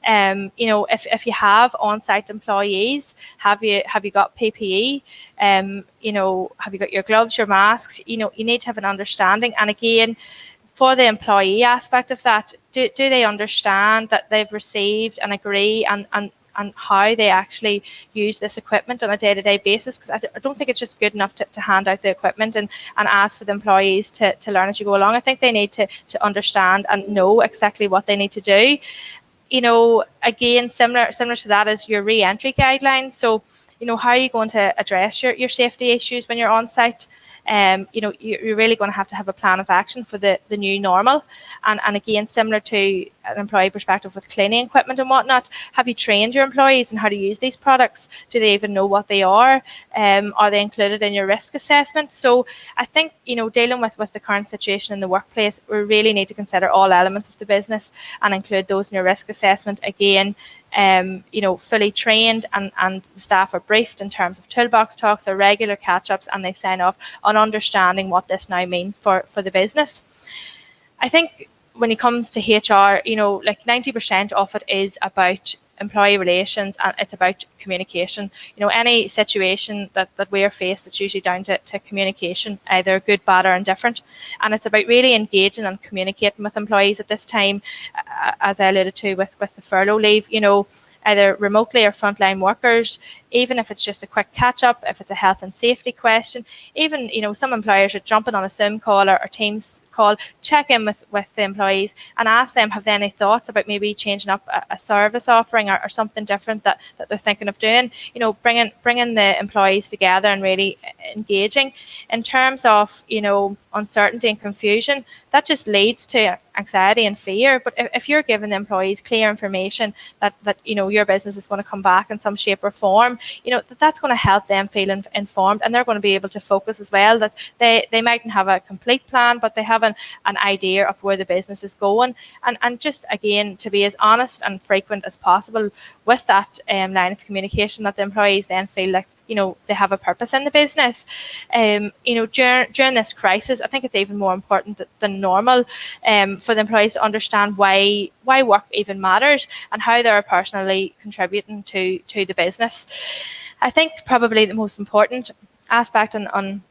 If you have on-site employees, have you got PPE? Have you got your gloves, your masks? You need to have an understanding. And again, for the employee aspect of that, do they understand that they've received and agree and how they actually use this equipment on a day-to-day basis? Because I don't think it's just good enough to hand out the equipment and ask for the employees to learn as you go along. I think they need to understand and know exactly what they need to do. Again, similar to that is your re-entry guidelines. So, how are you going to address your safety issues when you're on site? You're really going to have a plan of action for the new normal. And again, similar to an employee perspective with cleaning equipment and whatnot, have you trained your employees on how to use these products? Do they even know what they are? Are they included in your risk assessment? So I think, dealing with the current situation in the workplace, we really need to consider all elements of the business and include those in your risk assessment. Again, fully trained and the staff are briefed in terms of toolbox talks or regular catch-ups, and they sign off on understanding what this now means for the business. I think when it comes to HR, like 90% of it is about employee relations, and it's about communication. Any situation that we are faced, it's usually down to communication, either good, bad or indifferent. And it's about really engaging and communicating with employees at this time, as I alluded to with the furlough leave, either remotely or frontline workers, even if it's just a quick catch up, if it's a health and safety question, even, some employers are jumping on a Zoom call or Teams call, check in with the employees and ask them, have they any thoughts about maybe changing up a service offering or something different that they're thinking of doing, bringing the employees together and really engaging. In terms of, uncertainty and confusion, that just leads to anxiety and fear. But if you're giving the employees clear information that your business is going to come back in some shape or form, that's going to help them feel informed, and they're going to be able to focus as well. That they mightn't have a complete plan, but they have an idea of where the business is going, and just again to be as honest and frequent as possible with that line of communication, that the employees then feel like they have a purpose in the business. During this crisis, I think it's even more important than normal for the employees to understand why work even matters and how they're personally contributing to the business. I think probably the most important aspect on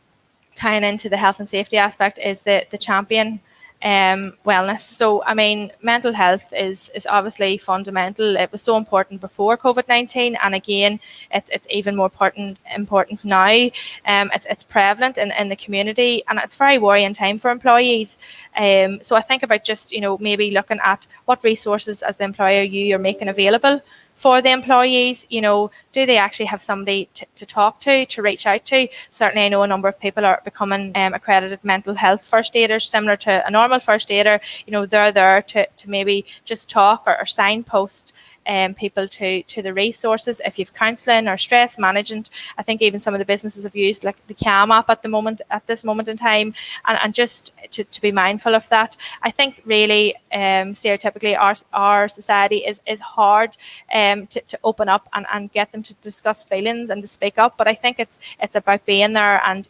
tying into the health and safety aspect is the champion wellness. So, I mean, mental health is obviously fundamental. It was so important before COVID-19, and again, it's even more important now. It's prevalent in the community, and it's very worrying time for employees. So I think about just, maybe looking at what resources as the employer you are making available for the employees. Do they actually have somebody to talk to reach out to? Certainly, I know a number of people are becoming accredited mental health first aiders, similar to a normal first aider. They're there to maybe just talk or signpost people to the resources. If you've counselling or stress management, I think even some of the businesses have used like the CAM app at this moment in time, and just to be mindful of that. I think really stereotypically our society is hard to open up and get them to discuss feelings and to speak up, but I think it's about being there and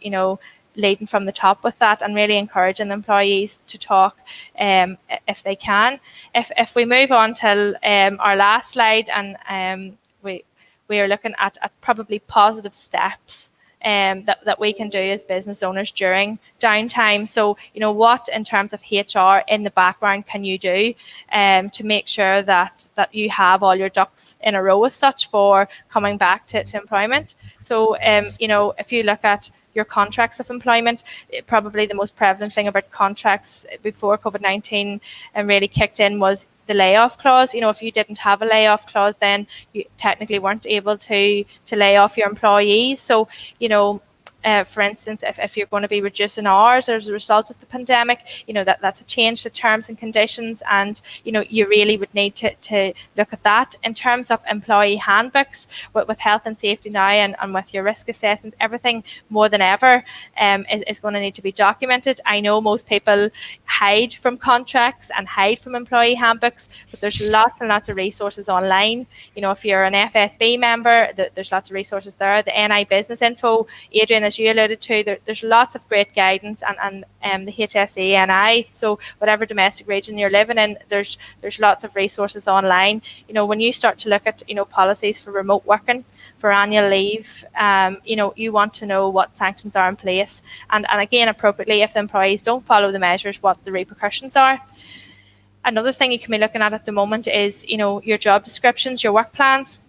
leading from the top with that and really encouraging employees to talk if they can. If we move on to our last slide, and we are looking at probably positive steps that we can do as business owners during downtime. So, what in terms of HR in the background can you do to make sure that you have all your ducks in a row as such for coming back to employment? So, if you look at your contracts of employment, probably the most prevalent thing about contracts before COVID-19 really kicked in was the layoff clause. If you didn't have a layoff clause, then you technically weren't able to lay off your employees. So, for instance, if you're going to be reducing hours as a result of the pandemic, that's a change to terms and conditions, and you really would need to look at that. In terms of employee handbooks, with health and safety now and with your risk assessments, everything more than ever is going to need to be documented. I know most people hide from contracts and hide from employee handbooks, but there's lots and lots of resources online. If you're an FSB member, there's lots of resources there. The NI Business Info, Adrian, as you alluded to, there's lots of great guidance, and the HSE NI. So whatever domestic region you're living in, there's lots of resources online. When you start to look at policies for remote working, for annual leave, you want to know what sanctions are in place, and again, appropriately, if the employees don't follow the measures, what the repercussions are. Another thing you can be looking at the moment is your job descriptions, your work plans.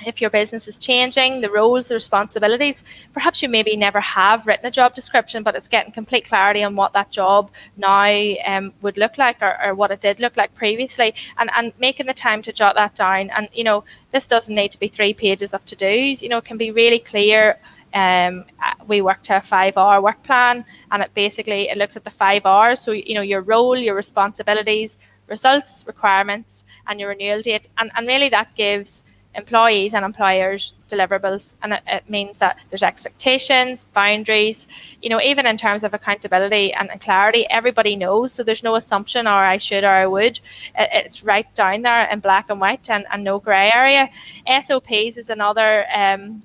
If your business is changing, the roles, the responsibilities, perhaps you maybe never have written a job description, but it's getting complete clarity on what that job now would look like, or what it did look like previously, and making the time to jot that down. And this doesn't need to be 3 pages of to-dos. It can be really clear. We work to a 5-hour work plan, and it looks at the 5 hours. So your role, your responsibilities, results, requirements, and your renewal date, and really that gives employees and employers deliverables, and it means that there's expectations, boundaries, even in terms of accountability and clarity, everybody knows, so there's no assumption or I should or I would. It's right down there in black and white, and no grey area. SOPs is another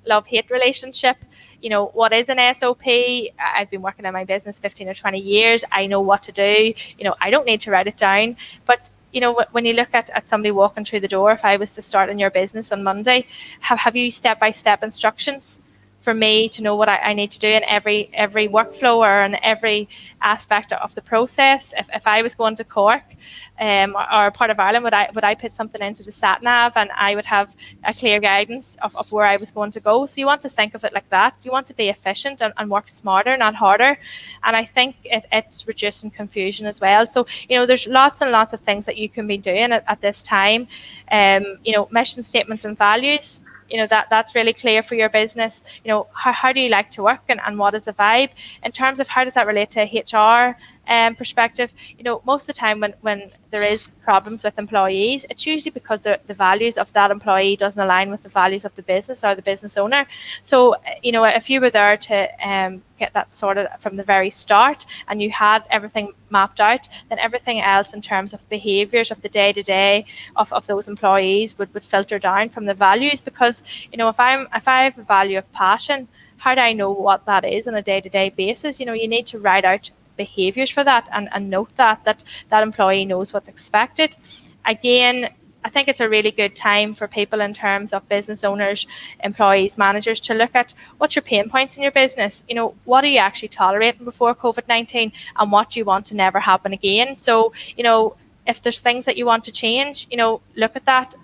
love-hate relationship. What is an SOP? I've been working in my business 15 or 20 years. I know what to do. I don't need to write it down, but when you look at somebody walking through the door, if I was to start in your business on Monday, have you step-by-step instructions for me to know what I need to do in every workflow or in every aspect of the process? If I was going to Cork or part of Ireland, would I put something into the sat nav and I would have a clear guidance of where I was going to go? So you want to think of it like that. You want to be efficient and work smarter, not harder. And I think it's reducing confusion as well. So there's lots and lots of things that you can be doing at this time. Mission statements and values. That's really clear for your business. How do you like to work, and what is the vibe? In terms of how does that relate to a HR perspective, most of the time when there is problems with employees, it's usually because the values of that employee doesn't align with the values of the business or the business owner. So, if you were there to get that sorted from the very start, and you had everything mapped out, then everything else in terms of behaviours of the day-to-day of those employees would filter down from the values. Because, you know, if I have a value of passion, how do I know what that is on a day-to-day basis? You know, you need to write out behaviours for that and note that employee knows what's expected. Again, I think it's a really good time for people in terms of business owners, employees, managers to look at what's your pain points in your business. You know, what are you actually tolerating before COVID-19, and what do you want to never happen again? So, you know, if there's things that you want to change, you know, look at that.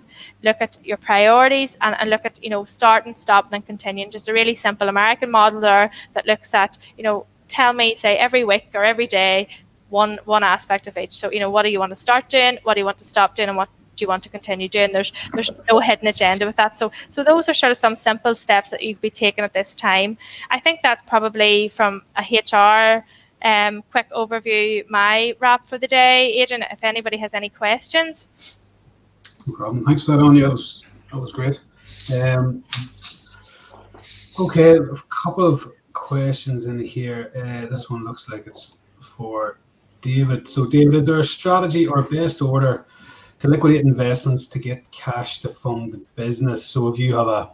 Look at your priorities and look at, you know, starting, stopping and continuing. Just a really simple American model there that looks at, you know, tell me, say, every week or every day, one aspect of each. So, you know, what do you want to start doing? What do you want to stop doing? And what do you want to continue doing? There's no hidden agenda with that. So those are sort of some simple steps that you could be taking at this time. I think that's probably from a HR quick overview, my wrap for the day. Adrian, if anybody has any questions. No problem. Thanks for that, Anya. That was great. Okay, a couple of questions in here. This one looks like it's for David. So, David, is there a strategy or best order to liquidate investments to get cash to fund the business? So, if you have I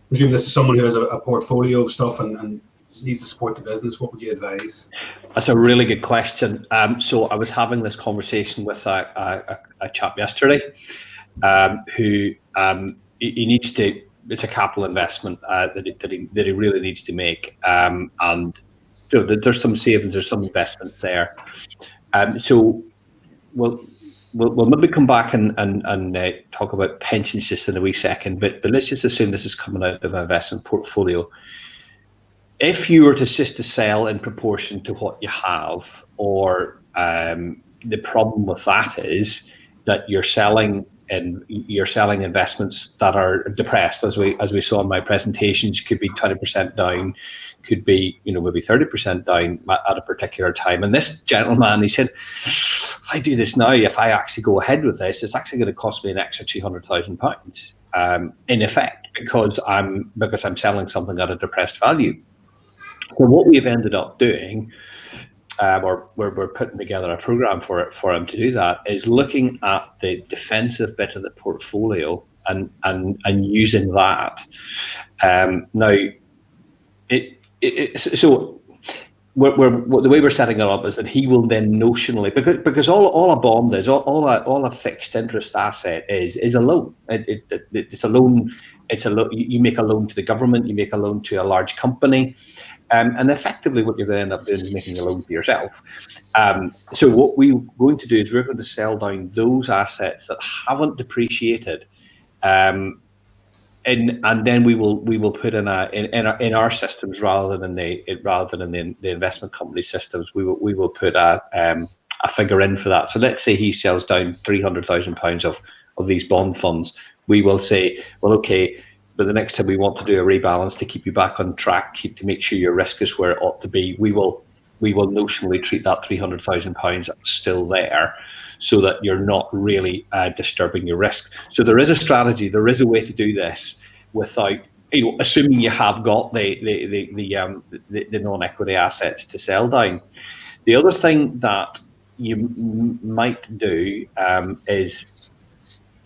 presume this is someone who has a portfolio of stuff and needs to support the business, what would you advise? That's a really good question. So I was having this conversation with a chap yesterday who he needs to. It's a capital investment that he really needs to make, and you know, there's some savings, there's some investments there. So we'll maybe come back and talk about pensions just in a wee second. But let's just assume this is coming out of an investment portfolio. If you were just to sell in proportion to what you have, or the problem with that is that you're selling investments that are depressed, as we saw in my presentations, could be 20% down, could be, you know, maybe 30% down at a particular time. And this gentleman, he said, if I do this now, if I actually go ahead with this, it's actually going to cost me an extra £200,000 in effect, because I'm selling something at a depressed value. So what we've ended up doing, or we're putting together a program for him to do that, is looking at the defensive bit of the portfolio and using that. Now, so the way we're setting it up is that he will then notionally, because all a bond is, all a fixed interest asset is a loan. It's a loan. It's a loan. You make a loan to the government. You make a loan to a large company. And effectively what you're going to end up doing is making a loan to yourself. So what we're going to do is we're going to sell down those assets that haven't depreciated, and then we will put in our systems rather than in the investment company systems. We will put a figure in for that. So let's say he sells down £300,000 of these bond funds. We will say, well, okay, but the next time we want to do a rebalance to keep you back on track, to make sure your risk is where it ought to be, we will notionally treat that £300,000 still there, so that you're not really disturbing your risk. So there is a strategy, there is a way to do this without, you know, assuming you have got the non-equity assets to sell down. The other thing that you might do is,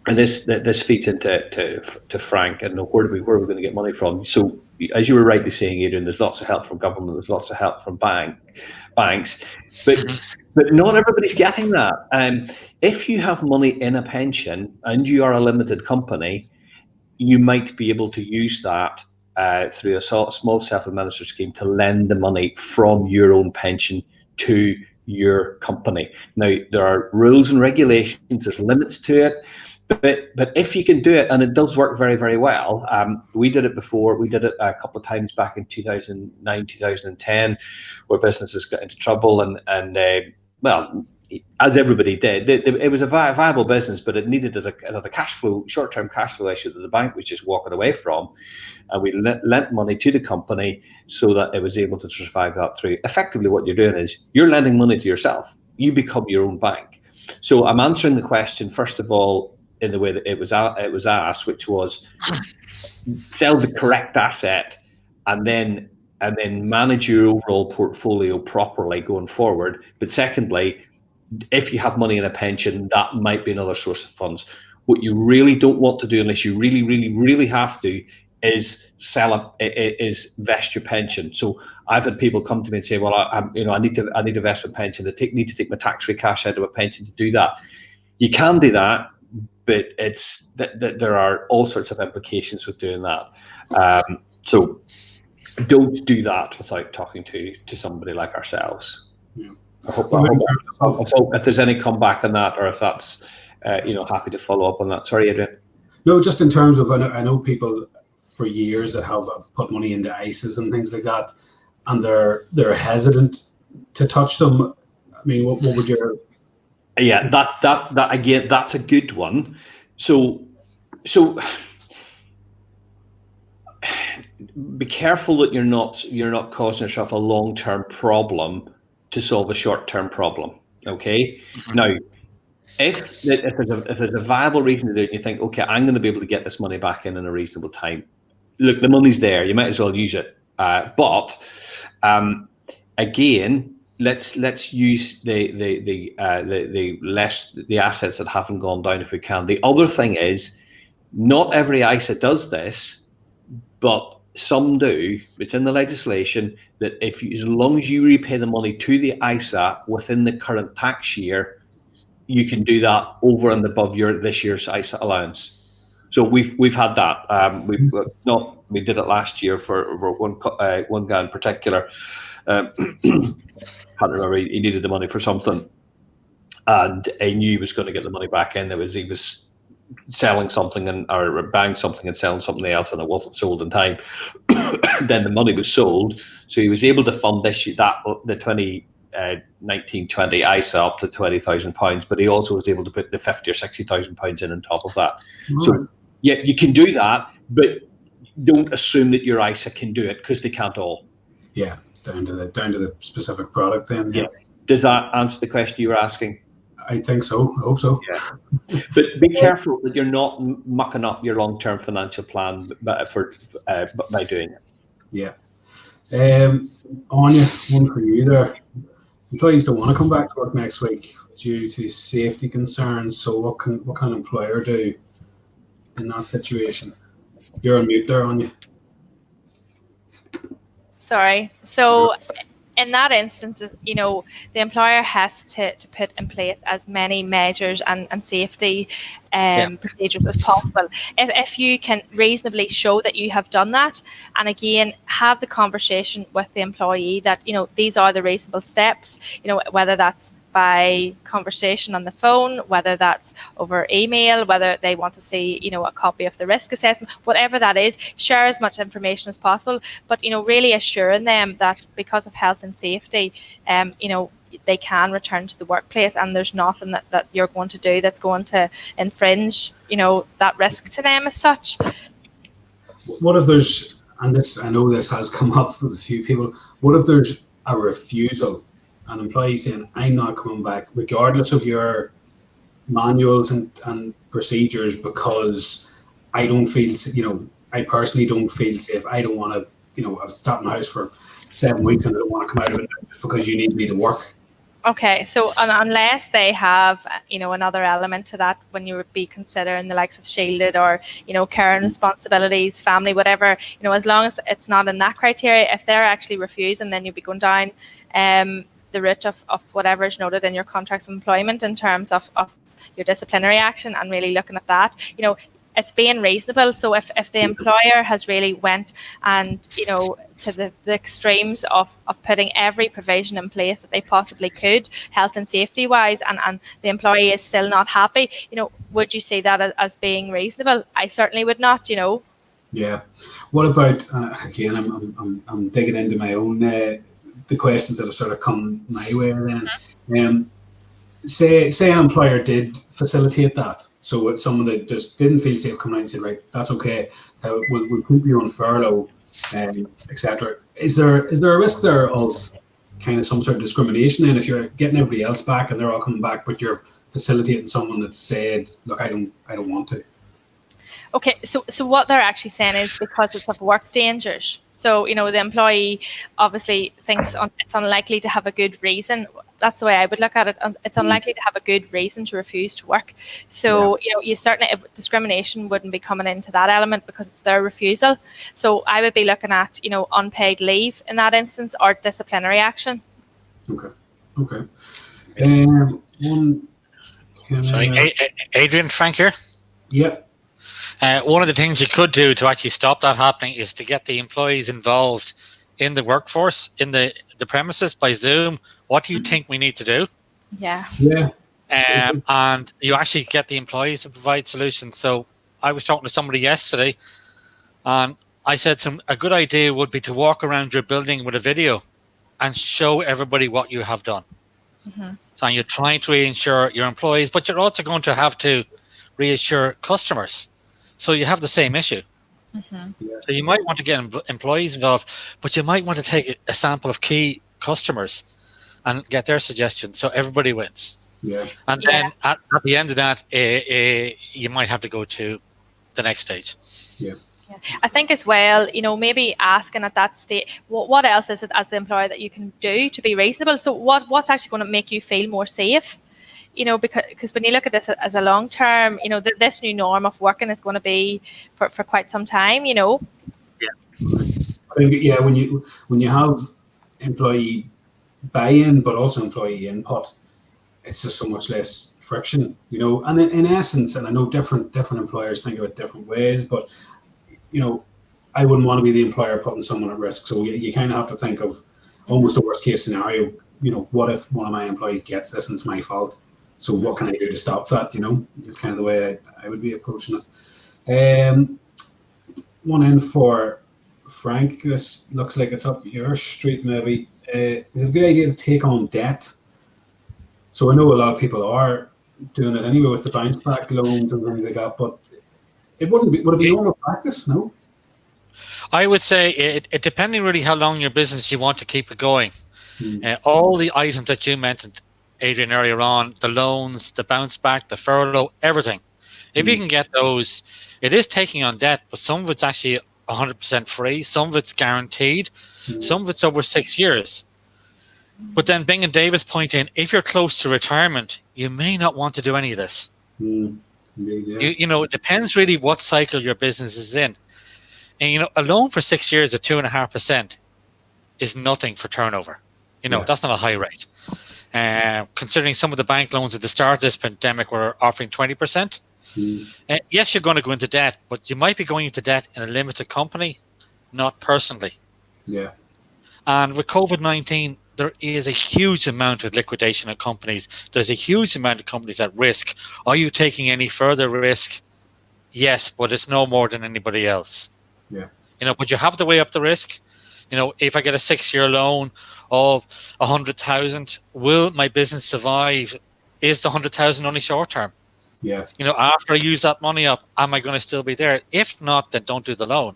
and this feeds into Frank, and where are we going to get money from? So, as you were rightly saying, Adrian, there's lots of help from government, there's lots of help from banks, but not everybody's getting that. If you have money in a pension and you are a limited company, you might be able to use that through a small self-administered scheme to lend the money from your own pension to your company. Now, there are rules and regulations, there's limits to it. But if you can do it, and it does work very, very well, we did it before. We did it a couple of times back in 2009, 2010, where businesses got into trouble, and well, as everybody did, it was a viable business, but it needed a short-term cash flow issue that the bank was just walking away from, and we lent money to the company so that it was able to survive that through. Effectively, what you're doing is you're lending money to yourself. You become your own bank. So I'm answering the question, first of all, in the way that it was asked, which was sell the correct asset and then and then manage your overall portfolio properly going forward. But secondly, if you have money in a pension, that might be another source of funds. What you really don't want to do, unless you really, really, really have to, is vest your pension. So I've had people come to me and say, "Well, I need to vest my pension. I need to take my tax-free cash out of my pension to do that." You can do that, but it's there are all sorts of implications with doing that. So don't do that without talking to somebody like ourselves. Yeah. I hope if there's any comeback on that, or if that's happy to follow up on that. Sorry, Adrian. No, just in terms of, I know people for years that have put money into ISAs and things like that, and they're hesitant to touch them. I mean, what would your... Yeah, that again, that's a good one. So be careful that you're not causing yourself a long-term problem to solve a short-term problem. Okay. Mm-hmm. Now, if there's a viable reason to do it, you think, okay, I'm going to be able to get this money back in a reasonable time. Look, the money's there. You might as well use it. But again, let's use the assets that haven't gone down if we can. The other thing is, not every ISA does this, but some do. It's in the legislation that as long as you repay the money to the ISA within the current tax year, you can do that over and above this year's ISA allowance. So we've had that. We did it last year for one guy in particular. Can't remember. He needed the money for something, and he knew he was going to get the money back in. He was selling something or buying something and selling something else, and it wasn't sold in time. Then the money was sold, so he was able to fund the 2019-20 ISA up to £20,000, but he also was able to put the £50,000 or £60,000 in on top of that. Right. So yeah, you can do that, but don't assume that your ISA can do it, because they can't all. Yeah, it's down to the specific product then. Yeah. Does that answer the question you were asking? I think so. I hope so. Yeah. But be careful that you're not mucking up your long-term financial plan by doing it. Yeah. Aine, one for you there. Employees don't want to come back to work next week due to safety concerns. So what can an employer do in that situation? You're on mute there, Aine. Sorry. So in that instance, the employer has to put in place as many measures and safety procedures as possible. If you can reasonably show that you have done that, and again, have the conversation with the employee that, these are the reasonable steps, whether that's by conversation on the phone, whether that's over email, whether they want to see, a copy of the risk assessment, whatever that is, share as much information as possible. But, really assuring them that because of health and safety, they can return to the workplace, and there's nothing that you're going to do that's going to infringe, that risk to them as such. What if there's, and this, I know this has come up with a few people, what if there's a refusal? An employee saying, I'm not coming back, regardless of your manuals and procedures, because I don't feel, I personally don't feel safe. I don't want to, I've stopped in the house for 7 weeks and I don't want to come out of it just because you need me to work. Okay, so unless they have, another element to that, when you would be considering the likes of shielded or, care and responsibilities, family, whatever, as long as it's not in that criteria, if they're actually refusing, then you'll be going down the route of whatever is noted in your contracts of employment in terms of your disciplinary action, and really looking at that. It's being reasonable. So if the employer has really went and, to the extremes of putting every provision in place that they possibly could, health and safety wise, and the employee is still not happy, would you see that as being reasonable? I certainly would not, Yeah. What about, again, I'm digging into my own, the questions that have sort of come my way then. Say an employer did facilitate that. So it's someone that just didn't feel safe coming out and said, right, that's okay, we'll keep you on furlough, etc. Is there a risk there of kind of some sort of discrimination then, if you're getting everybody else back and they're all coming back, but you're facilitating someone that said, look, I don't want to? Okay, so what they're actually saying is because it's of work dangers. So, the employee obviously thinks it's unlikely to have a good reason. That's the way I would look at it. It's unlikely to have a good reason to refuse to work. So, you certainly, discrimination wouldn't be coming into that element because it's their refusal. So I would be looking at, unpaid leave in that instance, or disciplinary action. Okay. Sorry, Adrian, Frank here. Yeah. One of the things you could do to actually stop that happening is to get the employees involved in the workforce, in the premises by Zoom. What do you think we need to do? Yeah. And you actually get the employees to provide solutions. So I was talking to somebody yesterday, and I said to them, a good idea would be to walk around your building with a video and show everybody what you have done. So you're trying to reassure your employees, but you're also going to have to reassure customers. So you have the same issue. So you might want to get employees involved, but you might want to take a sample of key customers and get their suggestions, so everybody wins. And then at the end of that, you might have to go to the next stage. I think as well, maybe asking at that stage, what else is it as the employer that you can do to be reasonable? So what's actually going to make you feel more safe? Because when you look at this as a long term, this new norm of working is going to be for quite some time. I think, when you have employee buy-in, but also employee input, it's just so much less friction. And in essence, and I know different employers think of it different ways, but I wouldn't want to be the employer putting someone at risk. So you kind of have to think of almost a worst case scenario. What if one of my employees gets this and it's my fault? So what can I do to stop that? It's kind of the way I would be approaching it. One in for Frank. This looks like it's up your street, maybe. Is it a good idea to take on debt? So I know a lot of people are doing it anyway with the bounce back loans and things like that, but would it be normal practice? No. I would say it depending really how long your business you want to keep it going. All the items that you mentioned, Adrian, earlier on, the loans, the bounce back, the furlough, everything. If you can get those, it is taking on debt, but some of it's actually 100% free. Some of it's guaranteed. Some of it's over 6 years. But then Bing and David's point in, if you're close to retirement, you may not want to do any of this. It depends really what cycle your business is in. And, a loan for 6 years at 2.5% is nothing for turnover. That's not a high rate. Considering some of the bank loans at the start of this pandemic were offering 20%. Yes, you're going to go into debt, but you might be going into debt in a limited company, not personally. And with COVID-19, there is a huge amount of liquidation of companies. There's a huge amount of companies at risk. Are you taking any further risk? Yes, but it's no more than anybody else. But you have to weigh up the risk. If I get a 6-year loan of 100,000, will my business survive? Is the 100,000 only short term? After I use that money up, am I going to still be there? If not, then don't do the loan.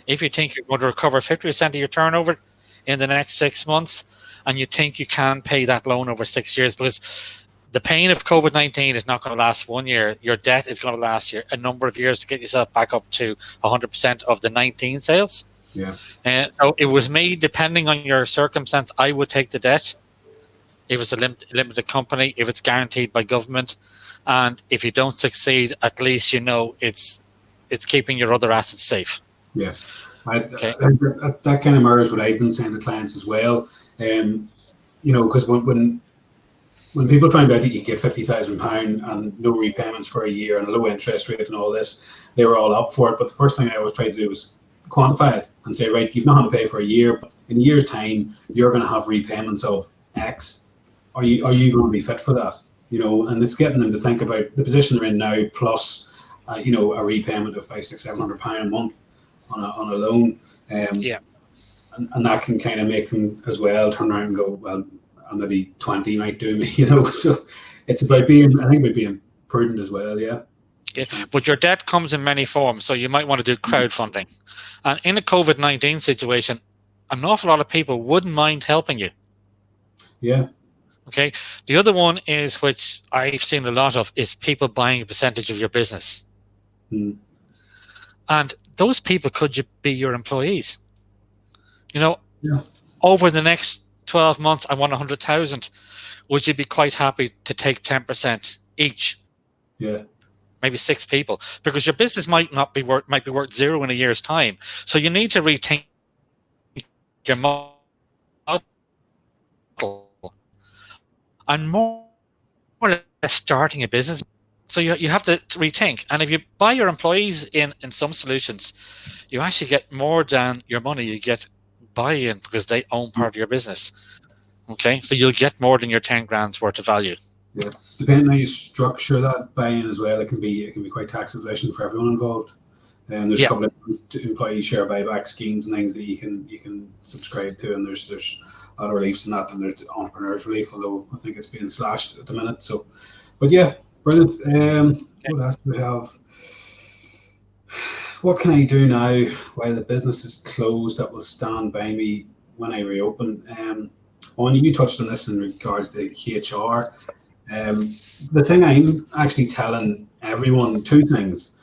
If you think you're going to recover 50% of your turnover in the next 6 months, and you think you can pay that loan over 6 years, because the pain of COVID-19 is not going to last 1 year. Your debt is going to last you a number of years to get yourself back up to 100% of the 19 sales. So it was me, depending on your circumstance, I would take the debt. If it's a limited company, if it's guaranteed by government, and if you don't succeed, at least it's keeping your other assets safe. That kind of mirrors what I've been saying to clients as well. Because when people find out that you get £50,000 and no repayments for a year and a low interest rate and all this, they were all up for it. But the first thing I always try to do is quantify it and say, right, you've not had to pay for a year, but in a year's time, you're going to have repayments of X. Are you going to be fit for that? And it's getting them to think about the position they're in now, plus, a repayment of £500-600-700 a month on a loan. And that can kind of make them as well turn around and go, well, maybe 20 might do me, So it's about being prudent as well, But your debt comes in many forms, so you might want to do crowdfunding. And in a COVID-19 situation, an awful lot of people wouldn't mind helping you. Okay. The other one is, which I've seen a lot of, is people buying a percentage of your business. And those people could be your employees. Yeah. Over the next 12 months, I want 100,000. Would you be quite happy to take 10% each? Yeah. Maybe 6 people, because your business might be worth zero in a year's time. So you need to rethink your model, and more or less starting a business. So you have to rethink. And if you buy your employees in some solutions, you actually get more than your money. You get buy-in because they own part of your business. Okay, so you'll get more than your 10 grand's worth of value. Yeah, depending on how you structure that buy-in as well, it can be quite tax efficient for everyone involved. And there's a couple of employee share buyback schemes and things that you can subscribe to, and there's a lot of reliefs in that, and there's the entrepreneurs relief, although I think it's being slashed at the minute. So, but yeah, brilliant. What else do we have? What can I do now while the business is closed that will stand by me when I reopen? Aine, you touched on this in regards to HR. The thing I'm actually telling everyone, 2 things.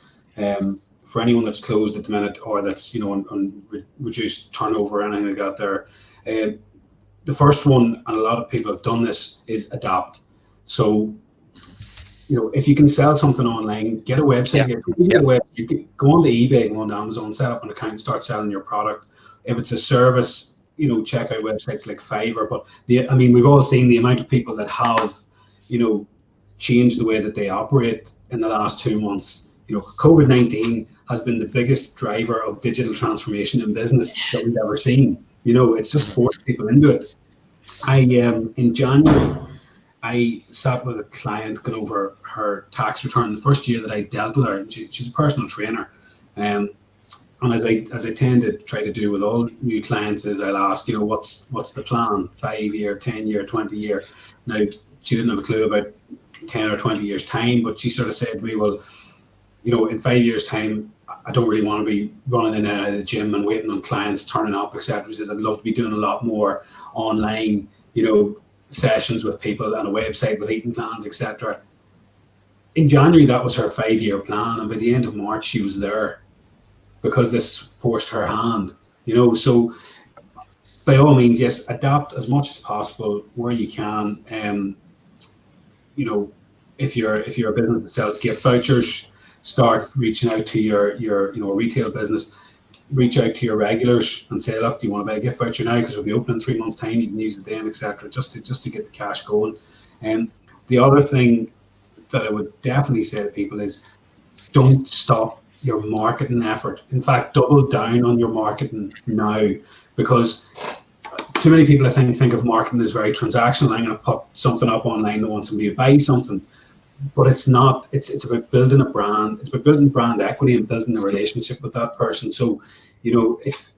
For anyone that's closed at the minute, or that's on reduced turnover or anything like that there. The first one, and a lot of people have done this, is adapt. So, if you can sell something online, get a website. You can go on to eBay, go on to Amazon, set up an account and start selling your product. If it's a service, check out websites like Fiverr. But we've all seen the amount of people that have, changed the way that they operate in the last 2 months. COVID-19 has been the biggest driver of digital transformation in business that we've ever seen. It's just forced people into it. In January, I sat with a client going over her tax return the first year that I dealt with her. She's a personal trainer. And as I tend to try to do with all new clients, is I'll ask, what's the plan? 5-year, 10-year, 20-year. Now, she didn't have a clue about 10 or 20 years time, but she sort of said to me, well, in 5 years time, I don't really want to be running in and out of the gym and waiting on clients turning up, etc. She says, I'd love to be doing a lot more online, sessions with people and a website with eating plans, etc. In January, that was her 5-year plan. And by the end of March, she was there because this forced her hand, so by all means, yes, adapt as much as possible where you can. If you're a business that sells gift vouchers, start reaching out to your retail business, reach out to your regulars and say, look, do you want to buy a gift voucher now? Because we'll be open in 3 months' time, you can use it then, etc. Just to get the cash going. And the other thing that I would definitely say to people is, don't stop your marketing effort. In fact, double down on your marketing now, because too many people, I think of marketing as very transactional. I'm going to put something up online, I want somebody to buy something. But it's not. It's about building a brand. It's about building brand equity and building a relationship with that person. So, if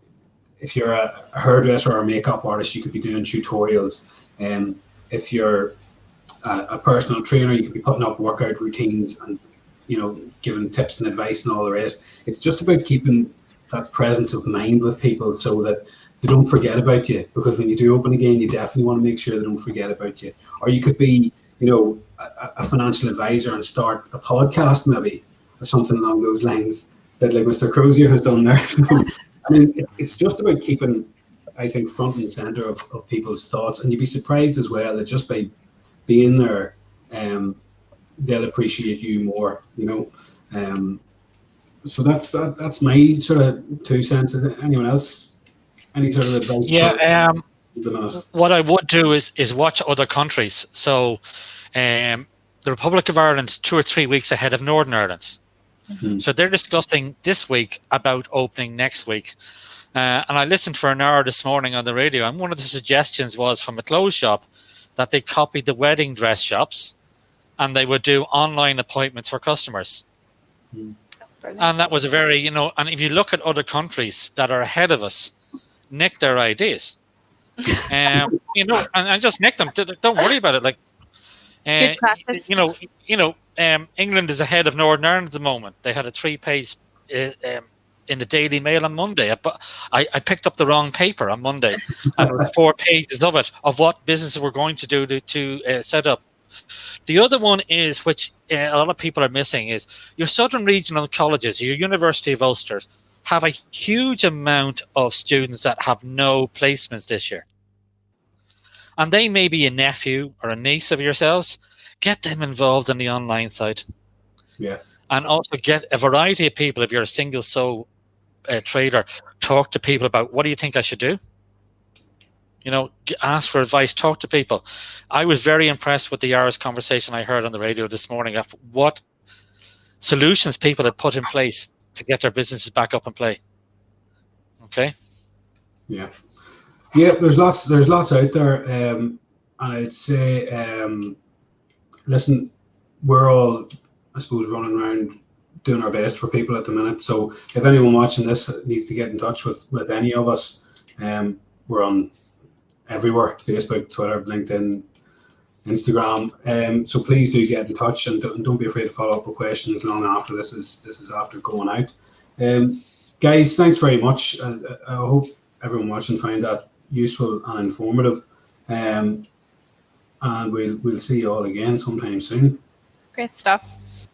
you're a hairdresser or a makeup artist, you could be doing tutorials. If you're a personal trainer, you could be putting up workout routines and giving tips and advice and all the rest. It's just about keeping that presence of mind with people so that they don't forget about you. Because when you do open again, you definitely want to make sure they don't forget about you. Or you could be a financial advisor and start a podcast maybe, or something along those lines that like Mr. Crozier has done there. It's just about keeping, I think, front and center of people's thoughts. And you'd be surprised as well that just by being there, they'll appreciate you more, so that's my sort of 2 cents. Is it anyone else? Any sort of advice? Yeah, what I would do is watch other countries. So the Republic of Ireland's 2 or 3 weeks ahead of Northern Ireland. Mm-hmm. So they're discussing this week about opening next week. And I listened for an hour this morning on the radio, and one of the suggestions was from a clothes shop that they copied the wedding dress shops and they would do online appointments for customers. Mm. And that was a very, and if you look at other countries that are ahead of us, nick their ideas. And just nick them. Don't worry about it. Like, good practice. England is ahead of Northern Ireland at the moment. They had a 3-page in the Daily Mail on Monday, but I picked up the wrong paper on Monday, and there were 4 pages of it of what businesses were going to do to set up. The other one is, which a lot of people are missing, is your Southern Regional Colleges, your University of Ulster, have a huge amount of students that have no placements this year. And they may be a nephew or a niece of yourselves. Get them involved in the online side. Yeah. And also get a variety of people. If you're a single sole trader, talk to people about, what do you think I should do? You know, ask for advice, talk to people. I was very impressed with the hours conversation I heard on the radio this morning of what solutions people had put in place to get their businesses back up and play. Okay. Yeah. Yeah, there's lots out there. And I'd say, listen, we're all, I suppose, running around doing our best for people at the minute. So if anyone watching this needs to get in touch with any of us, we're on everywhere: Facebook, Twitter, LinkedIn, Instagram. So please do get in touch, and don't be afraid to follow up with questions long after this is after going out. Guys, thanks very much. I hope everyone watching found that useful and informative. And we'll see you all again sometime soon. Great stuff.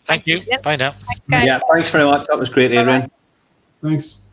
Thank you. Bye now. Thanks, guys. Yeah, thanks very much. That was great, Adrian. Thanks.